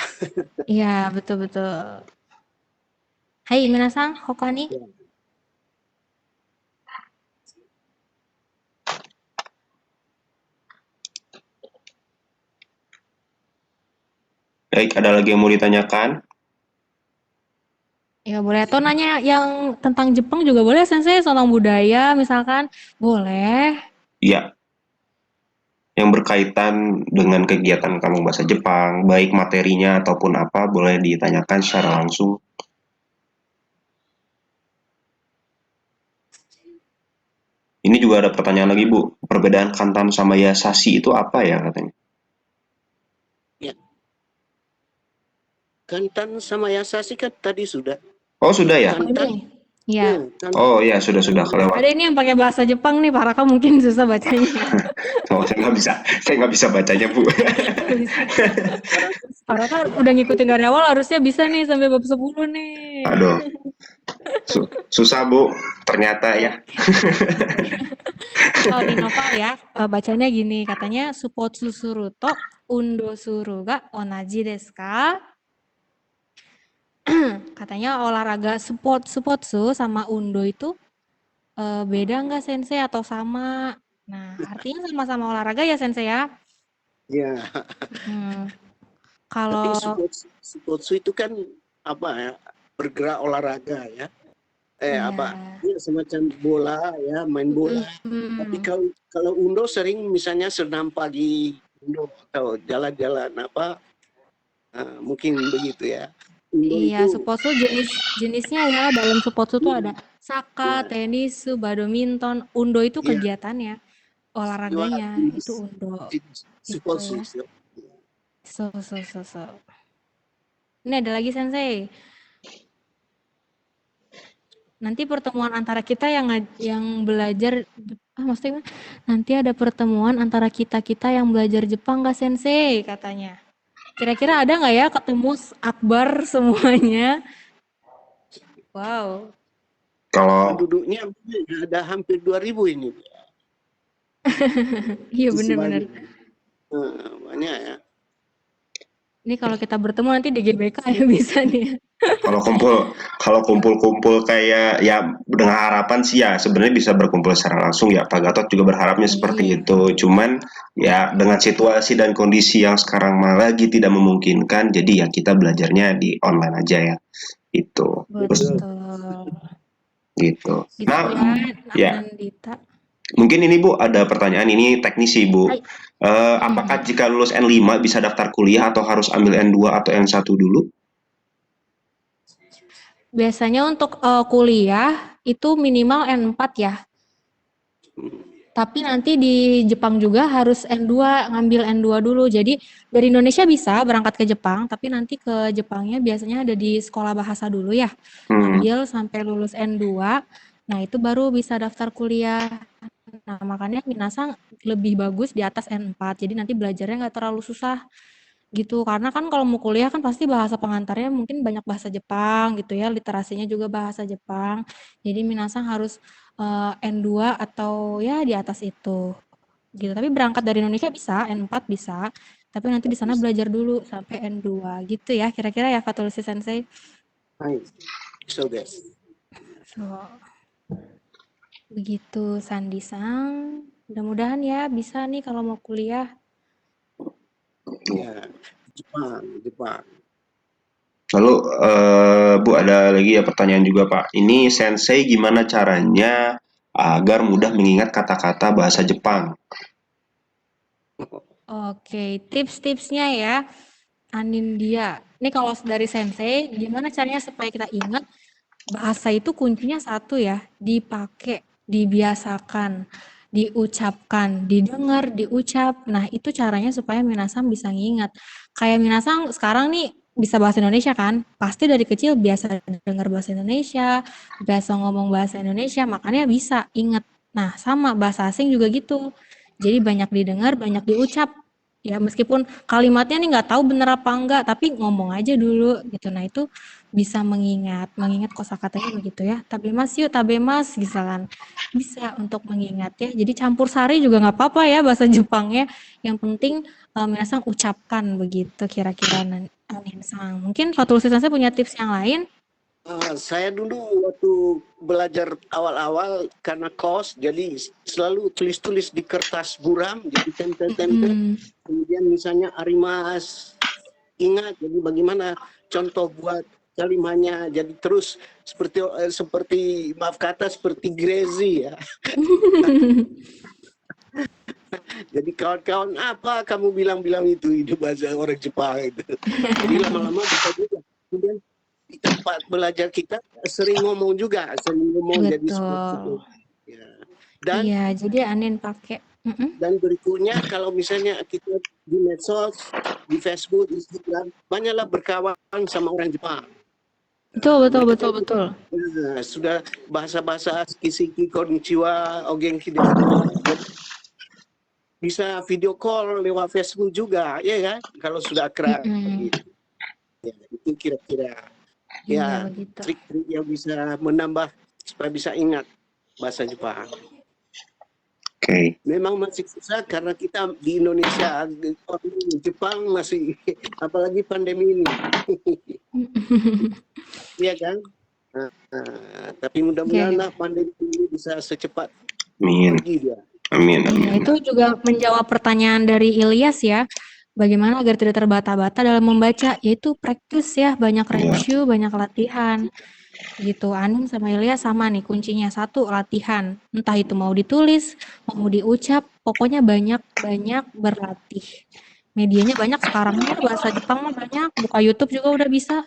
Iya, betul-betul. Hai, minasan, hoka ni? Ya. Baik, ada lagi yang mau ditanyakan? Ya boleh. Atau nanya yang tentang Jepang juga boleh, Sensei. Tentang budaya misalkan. Boleh. Iya. Yang berkaitan dengan kegiatan kamu bahasa Jepang, baik materinya ataupun apa, boleh ditanyakan secara langsung. Ini juga ada pertanyaan lagi, Bu. Perbedaan kantan sama Yasashi itu apa ya katanya? Ya. Kantan sama Yasashi kan tadi sudah. Oh, sudah ya? Kantan. Iya. Oh iya, sudah kelewat. Ada ini yang pakai bahasa Jepang nih, Pak Raka mungkin susah bacanya. Oh, saya nggak bisa bacanya, Bu. Pak Raka udah ngikutin dari awal, harusnya bisa nih sampai bab 10 nih. Aduh. Susah, Bu. Ternyata ya. Kalau di novel ya, bacanya gini, katanya Suppotsu suru to undo suru ga onaji desu ka? Katanya olahraga Suppotsu sama undo itu beda nggak Sensei atau sama? Nah, artinya sama-sama olahraga ya Sensei ya? Iya. Kalau Suppotsu itu kan apa ya? Bergerak olahraga ya. Apa? Ya, semacam bola ya, main bola. Tapi kalau undo sering misalnya senam pagi undo atau jalan-jalan apa? Mungkin begitu ya. Undo iya, itu, Suppotsu jenisnya ya, dalam Suppotsu tuh ada saka, tenis, badminton, undo itu kegiatannya, olahraganya itu undo. Suppotsu. Gitu ya. So. Ini ada lagi Sensei. Nanti pertemuan antara kita yang belajar, maksudnya nanti ada pertemuan antara kita yang belajar Jepang nggak Sensei katanya. Kira-kira ada nggak ya ketemu akbar semuanya? Wow. Kalau penduduknya ada hampir 2.000 ini. Iya benar-benar. Banyak ya. Ini kalau kita bertemu nanti di GBK ya bisa nih. kalau kumpul kayak ya dengan harapan sih ya sebenarnya bisa berkumpul secara langsung ya. Pak Gatot juga berharapnya seperti itu. Cuman ya dengan situasi dan kondisi yang sekarang malah lagi tidak memungkinkan, jadi ya kita belajarnya di online aja ya. Itu. Betul. Gitu. Nah, ya. Mungkin ini Bu ada pertanyaan ini teknis sih Bu. Apakah jika lulus N5 bisa daftar kuliah atau harus ambil N2 atau N1 dulu? Biasanya untuk kuliah itu minimal N4 ya. Tapi nanti di Jepang juga harus N2, ngambil N2 dulu. Jadi dari Indonesia bisa berangkat ke Jepang, tapi nanti ke Jepangnya biasanya ada di sekolah bahasa dulu ya. Ambil sampai lulus N2. Nah, itu baru bisa daftar kuliah. Nah, makanya minasang lebih bagus di atas N4. Jadi nanti belajarnya nggak terlalu susah gitu. Karena kan kalau mau kuliah kan pasti bahasa pengantarnya mungkin banyak bahasa Jepang gitu ya, literasinya juga bahasa Jepang. Jadi minasang harus N2 atau ya di atas itu. Gitu. Tapi berangkat dari Indonesia bisa, N4 bisa. Tapi nanti di sana belajar dulu sampai N2 gitu ya. Kira-kira ya Fatulsi Sensei. Hai, so guys. So, begitu Sandi-sang. Mudah-mudahan ya bisa nih kalau mau kuliah. Ya, Jepang. Lalu Bu ada lagi ya pertanyaan juga Pak. Ini Sensei gimana caranya agar mudah mengingat kata-kata bahasa Jepang? Oke, tips-tipsnya ya, Anindya. Ini kalau dari Sensei, gimana caranya supaya kita ingat bahasa itu kuncinya satu ya, dipakai, dibiasakan, diucapkan, didengar, diucap. Nah, itu caranya supaya minasang bisa ngingat. Kayak minasang sekarang nih bisa bahasa Indonesia kan? Pasti dari kecil biasa dengar bahasa Indonesia, biasa ngomong bahasa Indonesia, makanya bisa ingat. Nah, sama bahasa asing juga gitu. Jadi banyak didengar, banyak diucap. Ya, meskipun kalimatnya nih nggak tahu bener apa enggak, tapi ngomong aja dulu gitu. Nah, itu bisa mengingat kosakatanya begitu ya. Tabemas yuk, tabemas misalkan. Bisa untuk mengingat ya. Jadi campur sari juga nggak apa-apa ya bahasa Jepangnya. Yang penting minasang ucapkan begitu kira-kira Anin-san. Mungkin Fatul Sensei punya tips yang lain? Saya dulu waktu belajar awal-awal karena kos, jadi selalu tulis-tulis di kertas buram, jadi tempel-tempel. Kemudian misalnya arimas, ingat, jadi bagaimana contoh buat kalimatnya, jadi terus seperti maaf kata seperti Grezi ya. Jadi kawan-kawan apa kamu bilang-bilang itu bahasa orang Jepang itu. Jadi lama-lama bisa juga. Kemudian di tempat belajar kita sering ngomong juga, jadi seperti itu. Betul. Ya. Dan Iya, jadi Anin pakai. dan berikutnya kalau misalnya kita di medsos, di Facebook, di Instagram, banyaklah berkawan sama orang Jepang. Betul, betul, Mereka betul, betul. sudah bahasa-bahasa kisiki, konnichiwa, ogenki desu ka. Bisa video call lewat Facebook juga, ya kan? Kalau sudah akrab gitu. Ya, itu kira-kira Iya, ya begitu. trik-trik yang bisa menambah supaya bisa ingat bahasa Jepang. Oke. Memang masih susah karena kita di Indonesia, Jepang masih, apalagi pandemi ini. Iya kan? Tapi mudah-mudahan lah pandemi ini bisa secepat Amin. pergi dia. Amin. Iya, itu juga menjawab pertanyaan dari Ilyas ya. Bagaimana agar tidak terbata-bata dalam membaca? Yaitu practice ya, banyak review, banyak latihan. Gitu, Anin sama Ilyas sama nih kuncinya. Satu, latihan. Entah itu mau ditulis, mau diucap, pokoknya banyak-banyak berlatih. Medianya banyak sekarang ya, bahasa Jepang mah banyak. Buka YouTube juga udah bisa.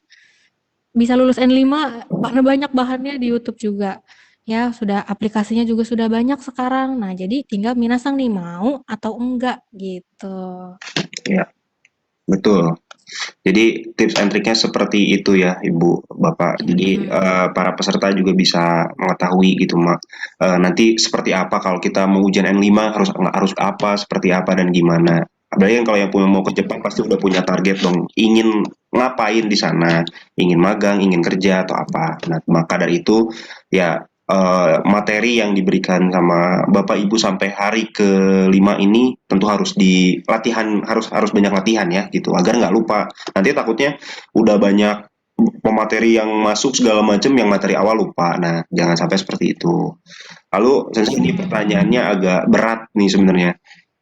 Bisa lulus N5 karena banyak bahannya di YouTube juga. Ya, sudah aplikasinya juga sudah banyak sekarang. Nah, jadi tinggal minasang nih mau atau enggak gitu. Ya, betul. Jadi tips and triknya seperti itu ya Ibu, Bapak. Jadi para peserta juga bisa mengetahui gitu Mak. Nanti seperti apa kalau kita mau ujian N5 harus apa, seperti apa dan gimana. Apalagi kan kalau yang mau ke Jepang pasti udah punya target dong, ingin ngapain di sana, ingin magang, ingin kerja atau apa. Nah, maka dari itu ya materi yang diberikan sama Bapak Ibu sampai hari ke-5 ini tentu harus dilatihan, harus banyak latihan ya gitu agar nggak lupa. Nanti takutnya udah banyak pemateri yang masuk segala macam yang materi awal lupa. Nah, jangan sampai seperti itu. Lalu Sensei ini pertanyaannya agak berat nih sebenarnya.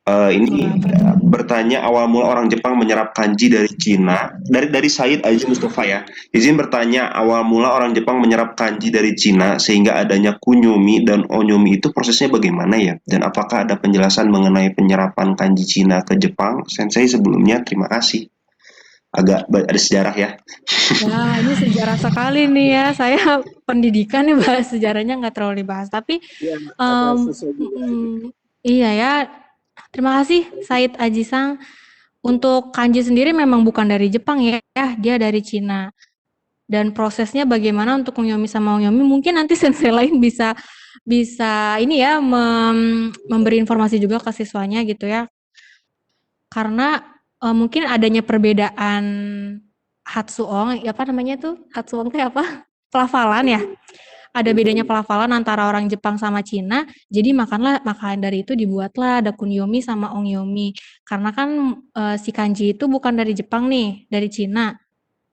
Ini bertanya awal mula orang Jepang menyerap kanji dari Cina, dari Said Aziz Mustafa ya. Izin bertanya awal mula orang Jepang menyerap kanji dari Cina sehingga adanya kunyomi dan onyomi itu prosesnya bagaimana ya? Dan apakah ada penjelasan mengenai penyerapan kanji Cina ke Jepang? Sensei sebelumnya terima kasih. Agak ada sejarah ya. Wah, ini sejarah sekali nih ya. Saya pendidikan nih bahas sejarahnya nggak terlalu dibahas. Tapi Ya, agak susah juga. iya ya. Terima kasih Said Ajisang. Untuk kanji sendiri memang bukan dari Jepang ya, dia dari Cina. dan prosesnya bagaimana untuk onyomi sama onyomi. Mungkin nanti sensei lain bisa ini ya memberi informasi juga ke siswanya gitu ya. Karena mungkin adanya perbedaan hatsuong, apa namanya tuh? Hatsuong itu apa? Pelafalan ya. Ada bedanya pelafalan antara orang Jepang sama Cina, jadi maka dari itu dibuatlah ada kunyomi sama ongyomi. Karena kan si kanji itu bukan dari Jepang nih, dari Cina.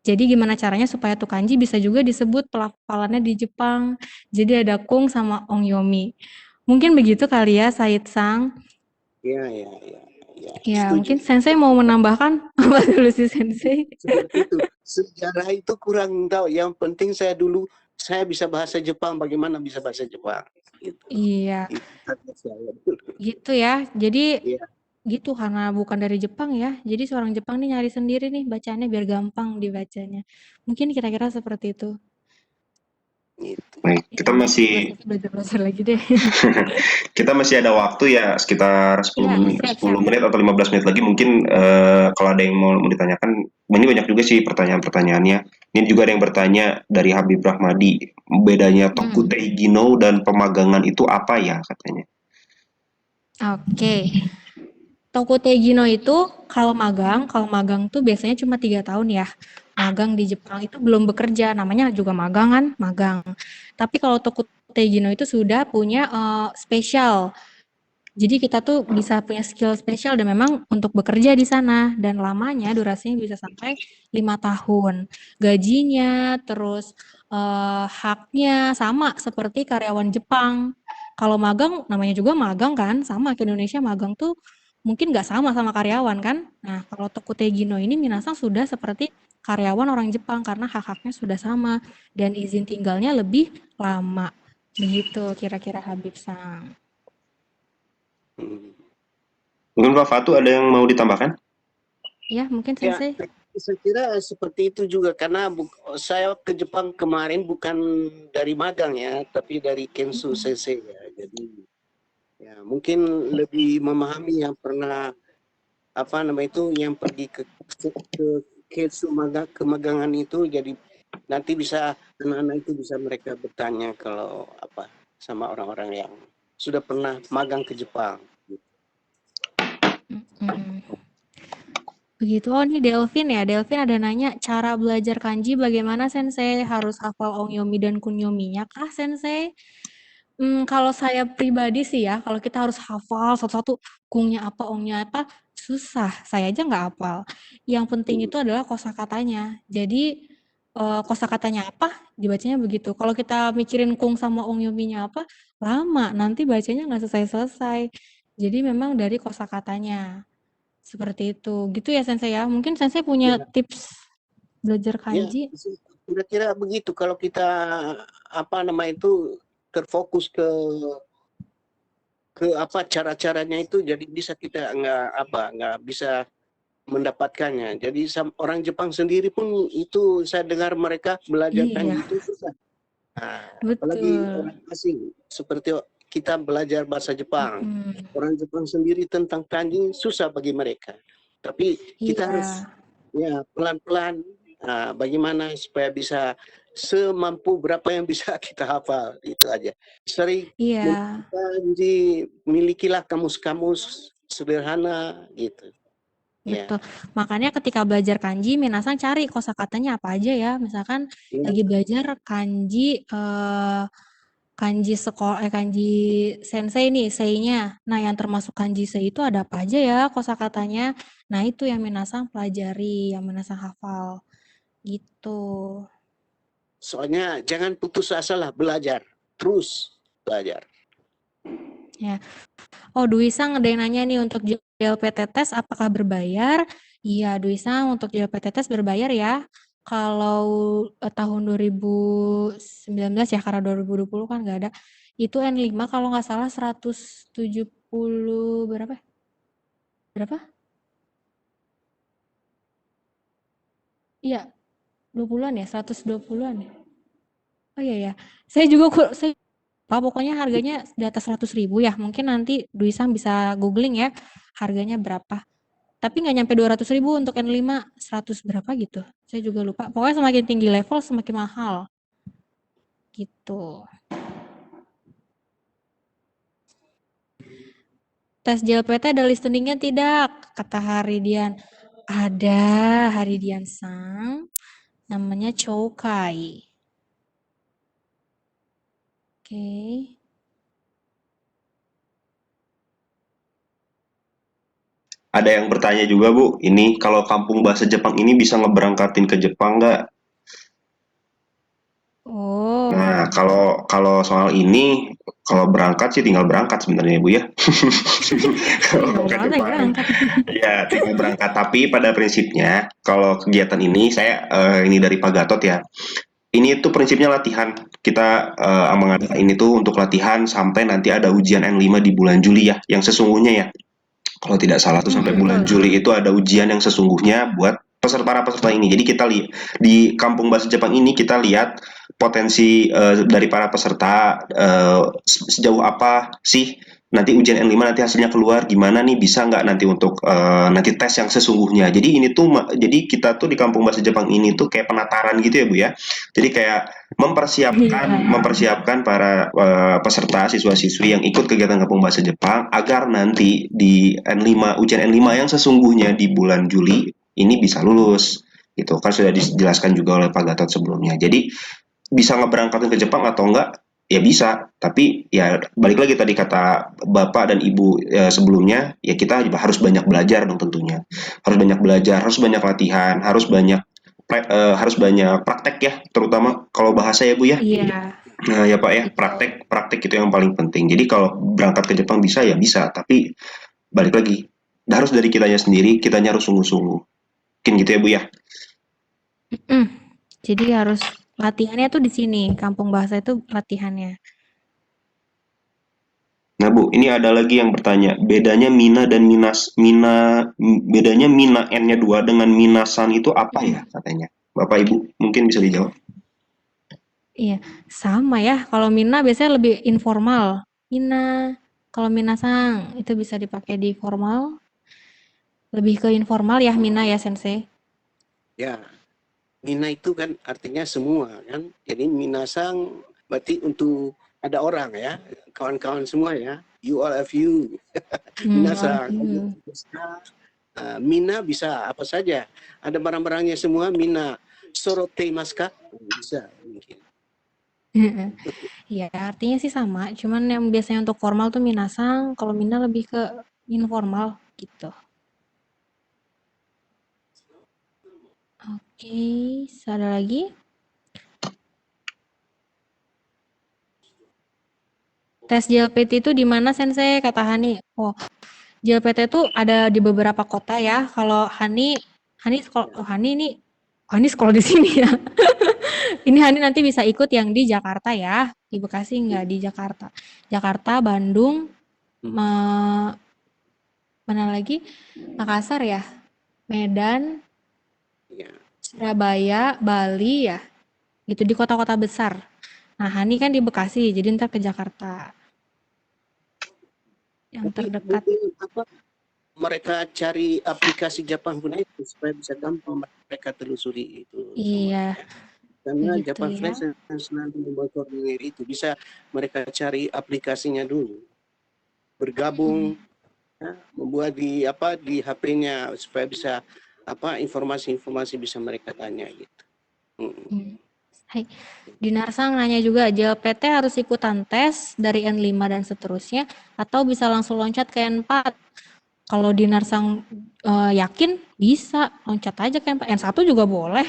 Jadi gimana caranya supaya tuh kanji bisa juga disebut pelafalannya di Jepang. Jadi ada kung sama ongyomi. Mungkin begitu kali ya, Said-sang. Ya, Ya, setuju. mungkin sensei mau menambahkan apa dulu sih sensei? Seperti itu. Sejarah itu kurang tahu. Yang penting saya bisa bahasa Jepang. Bagaimana bisa bahasa Jepang? Gitu. Iya, Itu target saya dulu. gitu ya. Jadi Iya. gitu karena bukan dari Jepang ya. Jadi seorang Jepang nih nyari sendiri nih bacanya biar gampang dibacanya. Mungkin kira-kira seperti itu. Gitu. Baik, Ya, kita nanti masih belajar lagi deh. kita masih ada waktu ya sekitar 10 Iya, menit, siap, 10 siap. menit atau 15 menit lagi mungkin kalau ada yang mau ditanyakan, ini banyak juga sih pertanyaan-pertanyaannya. Ini juga ada yang bertanya dari Habib Rahmadi, bedanya Tokutei Gino dan pemagangan itu apa ya katanya? Oke. Tokutei Gino itu kalau magang tuh biasanya cuma 3 tahun ya. Magang di Jepang itu belum bekerja, namanya juga magang kan, magang. Tapi kalau Tokutei Gino itu sudah punya spesial. Jadi kita tuh bisa punya skill spesial dan memang untuk bekerja di sana dan lamanya durasinya bisa sampai 5 tahun. Gajinya, terus haknya sama seperti karyawan Jepang. Kalau magang namanya juga magang kan, sama ke Indonesia magang tuh mungkin nggak sama karyawan kan. Nah, kalau Tokutei Gino ini Minasang sudah seperti karyawan orang Jepang karena hak-haknya sudah sama dan izin tinggalnya lebih lama. Begitu kira-kira Habib Sang. Mungkin Pak Fatu ada yang mau ditambahkan? Ya, mungkin Ya, Sensei. saya kira seperti itu juga karena saya ke Jepang kemarin bukan dari magang ya, tapi dari Kensu Sensei ya. Jadi ya mungkin lebih memahami yang pernah yang pergi ke Kensu kemagangan itu, jadi nanti bisa anak-anak itu bisa mereka bertanya kalau sama orang-orang yang sudah pernah magang ke Jepang. Begitu. Oh, ini Delvin ya. Delvin ada nanya, cara belajar kanji bagaimana Sensei? Harus hafal ongyomi dan kunyominya kah Sensei? Kalau saya pribadi sih ya, kalau kita harus hafal satu-satu, kungnya apa, ongnya apa, susah. Saya aja nggak hafal. Yang penting itu adalah kosakatanya. Jadi kosakatanya apa, dibacanya begitu. Kalau kita mikirin kung sama ongyominya apa, lama. Nanti bacanya nggak selesai-selesai. Jadi memang dari kosakatanya. Seperti itu. Gitu ya Sensei ya. Mungkin Sensei punya Ya. tips belajar kanji? Kira-kira begitu kalau kita terfokus ke cara-caranya itu, jadi bisa kita nggak bisa mendapatkannya. Jadi orang Jepang sendiri pun itu saya dengar mereka belajar kanji Iya, itu susah. Nah, apalagi betul. orang asing seperti kita belajar bahasa Jepang. Mm-mm. Orang Jepang sendiri tentang kanji susah bagi mereka. Tapi kita harus Iya, pelan-pelan bagaimana supaya bisa semampu berapa yang bisa kita hafal, itu aja. Sering iya, kanji, milikilah kamus-kamus sederhana gitu. Ya. betul. Makanya ketika belajar kanji, Minasang cari kosakatanya apa aja ya. Misalkan Ya. lagi belajar kanji kanji sensei nih, sei-nya. Nah, yang termasuk kanji sei itu ada apa aja ya kosakatanya. Nah, itu yang Minasang pelajari, yang Minasang hafal. Gitu. Soalnya jangan putus asa lah, belajar terus belajar. Ya. Oh, Duisang ada yang nanya nih untuk JLPT tes apakah berbayar? Iya, Duisang untuk JLPT tes berbayar ya. Kalau tahun 2019 ya, karena 2020 kan nggak ada. Itu N5 kalau nggak salah 170 berapa? Berapa? Iya, 20-an ya, 120-an ya. Oh iya ya. Saya juga pokoknya harganya di atas 100.000 ya. Mungkin nanti Duisang bisa googling ya harganya berapa. tapi nggak nyampe 200.000 untuk N5, 100 berapa gitu. Saya juga lupa. Pokoknya semakin tinggi level semakin mahal. Gitu. Tes JLPT ada listeningnya tidak? Kata Haridian. Ada, Haridian Sang. Namanya Choukai. Oke. Ada yang bertanya juga Bu, ini kalau kampung bahasa Jepang ini bisa ngeberangkatin ke Jepang nggak? Oh. Nah, kalau soal ini, kalau berangkat sih tinggal berangkat sebenarnya Bu ya. Kalau Tinggal ke berangkat, Jepang, berangkat. ya tinggal berangkat. Tapi pada prinsipnya, kalau kegiatan ini saya ini dari Pak Gatot ya. Ini tuh prinsipnya latihan. Kita mengadakan ini tuh untuk latihan sampai nanti ada ujian N5 di bulan Juli ya, yang sesungguhnya ya. Kalau tidak salah tuh sampai bulan Betul. Juli itu ada ujian yang sesungguhnya buat para peserta ini. Jadi kita lihat di kampung bahasa Jepang ini kita lihat potensi dari para peserta sejauh apa sih nanti ujian N5 nanti hasilnya keluar gimana nih bisa nggak nanti untuk nanti tes yang sesungguhnya. Jadi ini tuh jadi kita tuh di kampung bahasa Jepang ini tuh kayak penataran gitu ya Bu ya. Jadi kayak mempersiapkan para peserta siswa-siswi yang ikut kegiatan kampung bahasa Jepang agar nanti di N5 ujian N5 yang sesungguhnya di bulan Juli ini bisa lulus gitu kan sudah dijelaskan juga oleh Pak Gatot sebelumnya. Jadi bisa ngeberangkatin ke Jepang atau enggak ya bisa, tapi ya balik lagi tadi kata Bapak dan Ibu sebelumnya ya kita harus banyak belajar dong tentunya, harus banyak belajar, harus banyak latihan, harus banyak praktek ya, terutama kalau bahasa ya Bu ya. Iya. Nah ya Pak ya, Betul. praktek itu yang paling penting. Jadi kalau berangkat ke Jepang bisa ya bisa, tapi balik lagi harus dari kitanya sendiri, kitanya harus sungguh-sungguh. Mungkin gitu ya Bu ya. Jadi harus latihannya tuh di sini, kampung bahasa itu latihannya. Nah Bu, ini ada lagi yang bertanya, bedanya bedanya Mina N-nya 2 dengan Minasan itu apa ya katanya? Bapak Ibu mungkin bisa dijawab. Iya, sama ya. Kalau Mina biasanya lebih informal. Mina, kalau Minasang itu bisa dipakai di formal. Lebih ke informal ya Mina ya Sensei. Ya, mina itu kan artinya semua kan. Jadi minasang berarti untuk ada orang ya, kawan-kawan semua ya. You all of you. Minasang. Mina bisa apa saja. Ada barang-barangnya semua mina. Sorote maska? Bisa mungkin. Ya, artinya sih sama. Cuman yang biasanya untuk formal tuh Minasang, kalau Mina lebih ke informal gitu. Oke, ada lagi? Tes JLPT itu di mana Sensei? Kata Hani. Oh, JLPT itu ada di beberapa kota ya. Kalau Hani sekolah, Hani sekolah di sini ya. Ini Hani nanti bisa ikut yang di Jakarta ya. Di Bekasi enggak, di Jakarta. Jakarta, Bandung, mana lagi? Makassar ya. Medan, Surabaya, Bali ya. Gitu di kota-kota besar. Nah, Hani kan di Bekasi, jadi ntar ke Jakarta. Yang terdekat. Apa mereka cari aplikasi Jepang Flash supaya bisa gampang mereka telusuri itu. Iya. Karena Begitu Jepang ya. Flash selalu memonitor itu, bisa mereka cari aplikasinya dulu, bergabung, ya, membuat di HP-nya supaya bisa informasi-informasi bisa mereka tanya gitu. Hai. Dinarsang nanya juga, JLPT harus ikutan tes dari N5 dan seterusnya atau bisa langsung loncat ke N4? Kalau Dinarsang yakin bisa loncat aja ke N4. N1 juga boleh.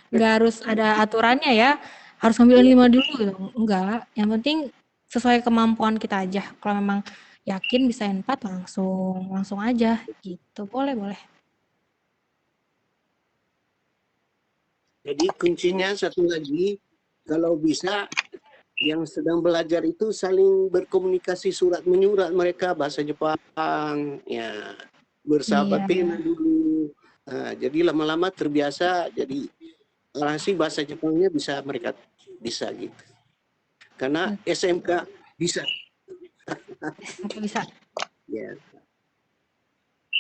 Nggak harus ada aturannya ya. Harus ngambil N5 dulu gitu. Enggak. Yang penting sesuai kemampuan kita aja. Kalau memang yakin bisa N4 langsung aja gitu. Boleh. Jadi kuncinya satu lagi, kalau bisa yang sedang belajar itu saling berkomunikasi surat menyurat mereka bahasa Jepang, ya bersahabat pena dulu. Nah, jadi lama-lama terbiasa, jadi alhasil bahasa Jepangnya mereka bisa gitu. Karena SMK bisa. Bisa. Ya.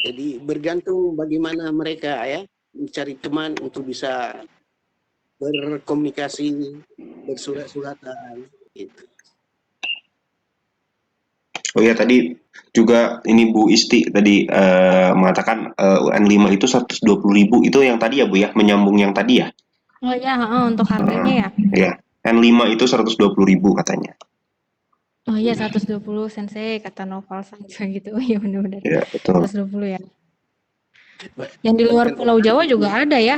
Jadi bergantung bagaimana mereka ya mencari teman untuk bisa berkomunikasi, bersurat-suratan gitu. Oh ya, tadi juga ini Bu Isti tadi mengatakan UN 5 itu 120.000 itu yang tadi ya Bu ya, menyambung yang tadi ya. Oh ya, untuk harganya ya. Ya, N5 itu 120.000 katanya. Oh iya 120 Sensei kata Noval Sang gitu. Oh iya benar-benar. Ya, betul. 120 ya. Yang di luar Pulau Jawa juga ada ya.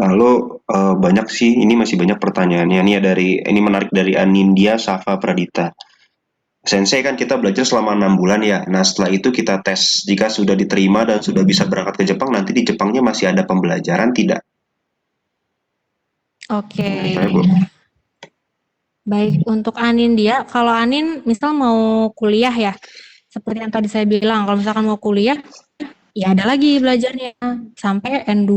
Lalu banyak sih, ini masih banyak pertanyaannya. Ini menarik dari Anindya Safa Pradita. Sensei kan kita belajar selama 6 bulan ya. Nah setelah itu kita tes. Jika sudah diterima dan sudah bisa berangkat ke Jepang, nanti di Jepangnya masih ada pembelajaran tidak? Oke. Saya, Bu. Baik, untuk Anindya, kalau Anin misal mau kuliah ya, seperti yang tadi saya bilang, kalau misalkan mau kuliah, ya ada lagi belajarnya sampai N2.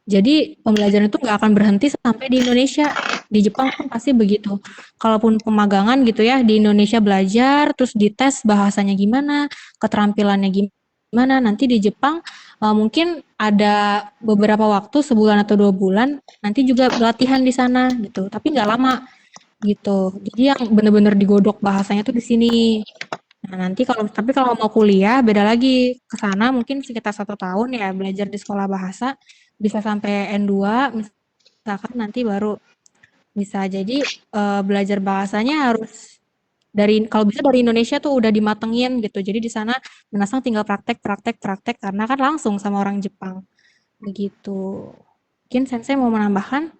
Jadi pembelajaran itu nggak akan berhenti sampai di Indonesia. Di Jepang pun pasti begitu. Kalaupun pemagangan gitu ya, di Indonesia belajar, terus dites bahasanya gimana, keterampilannya gimana, nanti di Jepang mungkin ada beberapa waktu, sebulan atau 2 bulan, nanti juga latihan di sana gitu. Tapi nggak lama gitu. Jadi yang bener-bener digodok bahasanya tuh di sini. Nah, nanti kalau mau kuliah beda lagi. Ke sana mungkin sekitar 1 tahun ya belajar di sekolah bahasa bisa sampai N2 misalkan nanti baru bisa. Jadi belajar bahasanya harus kalau bisa dari Indonesia tuh udah dimatengin gitu. Jadi di sana menasang tinggal praktek karena kan langsung sama orang Jepang. Begitu. Mungkin Sensei mau menambahkan?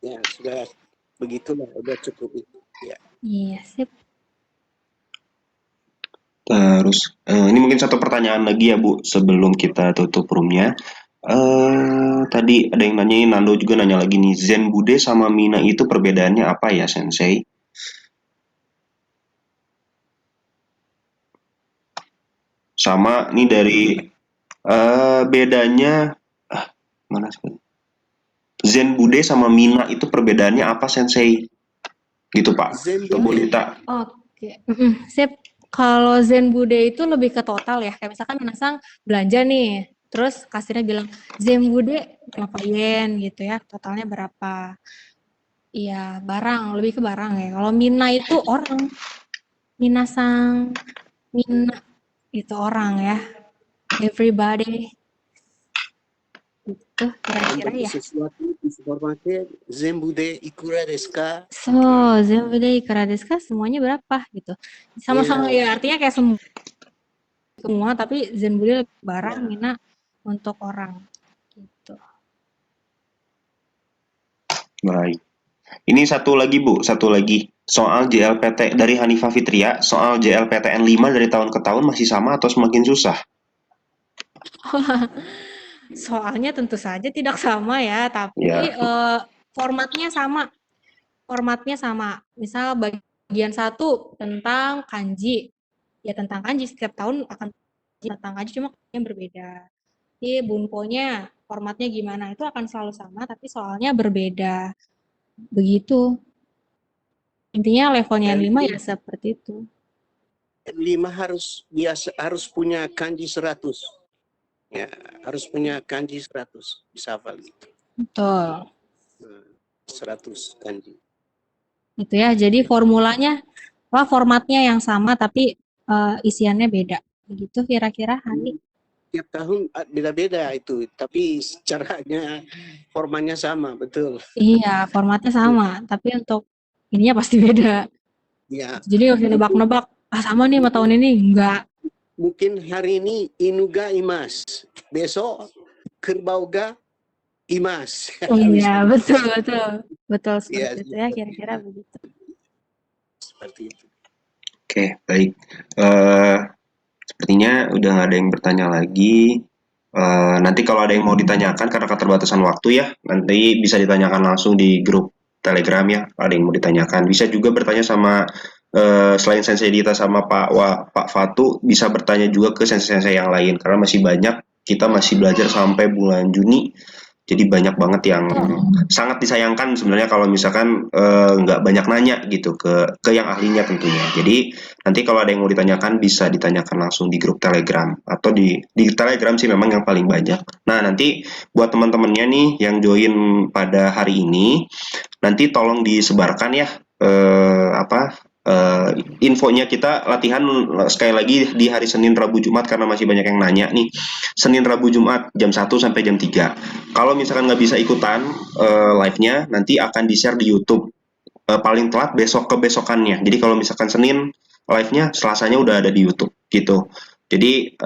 Ya sudah begitulah, udah cukup itu. Ya. Iya, sip. Terus ini mungkin satu pertanyaan lagi ya Bu sebelum kita tutup roomnya. Tadi ada yang nanyain, Nando juga nanya lagi nih, Zen Bude sama Mina itu perbedaannya apa ya Sensei? Sama nih dari bedanya mana sih? Zen Bude sama Mina itu perbedaannya apa Sensei? Gitu Pak. Zen Bu Bude. Lita. Oke, sip. Kalau Zen Bude itu lebih ke total ya. Kayak misalkan menasang belanja nih, terus kasirnya bilang Zen Bude berapa yen gitu ya, totalnya berapa. Iya, barang, lebih ke barang ya. Kalau Mina itu orang, Minasang, Mina itu orang ya. Everybody. Itu kira-kira Membeli ya. sesuatu di supermarket, Zen Bude ikura desu ka? So, Zen Bude ikura desu ka? Semuanya berapa gitu. Sama-sama Iya. ya, artinya kayak semua tapi Zen Bude barang, Mina untuk orang gitu. Baik. Ini satu lagi Bu, satu lagi. Soal JLPT dari Hanifah Fitria, soal JLPTN 5 dari tahun ke tahun masih sama atau semakin susah? Soalnya tentu saja tidak sama ya, tapi Ya. formatnya sama. Formatnya sama. Misal bagian 1 tentang kanji. Ya tentang kanji, setiap tahun akan tentang kanji cuma yang berbeda. Jadi bunponya formatnya gimana itu akan selalu sama tapi soalnya berbeda. Begitu. Intinya levelnya Dan 5 ya seperti itu. 5 harus punya kanji 100. Ya, harus punya kanji 100. Bisa hafal gitu. Betul. 100 kanji. Itu ya. Jadi formatnya yang sama tapi isiannya beda. Begitu kira-kira Hani. Tiap tahun beda-beda itu, tapi caranya formatnya sama, betul. Iya, formatnya sama, tapi untuk ininya pasti beda. Ya. Jadi nggak usah nebak-nebak, sama nih sama tahun ini, enggak. Mungkin hari ini Inuga Imas, besok Kerbauga Imas. Iya, betul. Betul Ya, seperti itu ya, kira-kira begitu. Seperti itu. Oke, baik. Sepertinya udah nggak ada yang bertanya lagi. Nanti kalau ada yang mau ditanyakan karena keterbatasan waktu ya, nanti bisa ditanyakan langsung di grup Telegram ya. Ada yang mau ditanyakan, bisa juga bertanya sama selain Sensei Dita sama Pak Fatu, bisa bertanya juga ke sensei-sensei yang lain karena masih banyak. Kita masih belajar sampai bulan Juni. Jadi banyak banget yang Betul. sangat disayangkan sebenarnya kalau misalkan nggak banyak nanya gitu ke yang ahlinya tentunya. Jadi nanti kalau ada yang mau ditanyakan bisa ditanyakan langsung di grup Telegram atau di Telegram sih memang yang paling banyak. Nah, nanti buat teman-temannya nih yang join pada hari ini, nanti tolong disebarkan ya infonya. Kita latihan sekali lagi di hari Senin, Rabu, Jumat karena masih banyak yang nanya nih. Senin, Rabu, Jumat jam 1 sampai jam 3. Kalau misalkan nggak bisa ikutan live-nya, nanti akan di-share di YouTube. Paling telat besok ke besokannya. Jadi kalau misalkan Senin live-nya, Selasanya udah ada di YouTube gitu. Jadi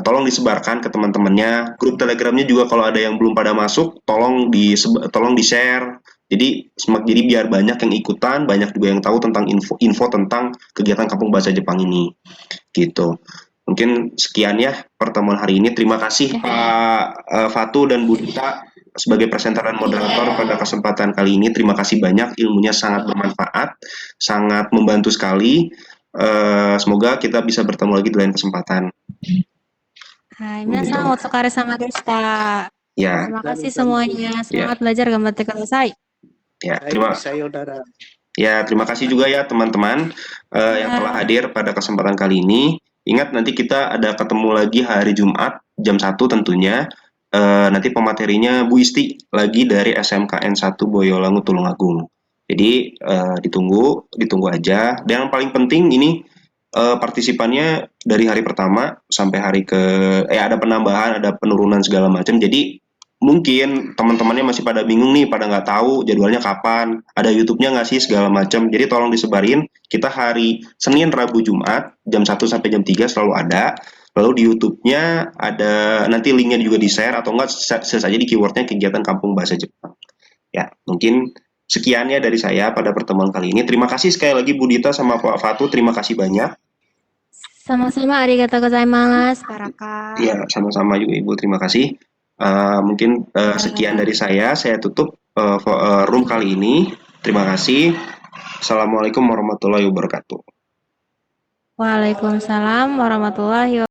tolong disebarkan ke teman-temannya. Grup Telegramnya juga kalau ada yang belum pada masuk, tolong di-share. Jadi biar banyak yang ikutan, banyak juga yang tahu tentang info tentang kegiatan Kampung Bahasa Jepang ini. Gitu. Mungkin sekian ya pertemuan hari ini. Terima kasih Pak Fatu dan Bu Dita sebagai presenter dan moderator pada kesempatan kali ini. Terima kasih banyak, ilmunya sangat bermanfaat, sangat membantu sekali. Semoga kita bisa bertemu lagi di lain kesempatan. Hai, minasan otsukare sama deshita. Ya, Terima kasih semuanya. Semangat belajar, gambatte kudasai. ya, Hai, sayonara. terima kasih juga ya teman-teman yang telah hadir pada kesempatan kali ini. Ingat nanti kita ada ketemu lagi hari Jumat jam 1 tentunya. Nanti pematerinya Bu Isti lagi dari SMKN 1 Boyolangu Tulungagung. Jadi ditunggu aja. Dan yang paling penting ini partisipannya dari hari pertama sampai hari ada penambahan, ada penurunan segala macam. Jadi mungkin teman-temannya masih pada bingung nih, pada nggak tahu jadwalnya kapan, ada YouTube-nya nggak sih segala macam. Jadi tolong disebarin. Kita hari Senin, Rabu, Jumat jam 1 sampai jam 3 selalu ada. Lalu di YouTube-nya ada nanti linknya juga di-share atau enggak saja di keywordnya kegiatan Kampung Bahasa Jepang. Ya, mungkin sekian ya dari saya pada pertemuan kali ini. Terima kasih sekali lagi Bu Dita sama Pak Fatu, terima kasih banyak. Sama-sama, arigatou gozaimasu, Karaka. Ya, sama-sama juga Ibu, terima kasih. Mungkin sekian dari saya tutup room kali ini. Terima kasih. Assalamualaikum warahmatullahi wabarakatuh. Waalaikumsalam warahmatullahi wabarakatuh.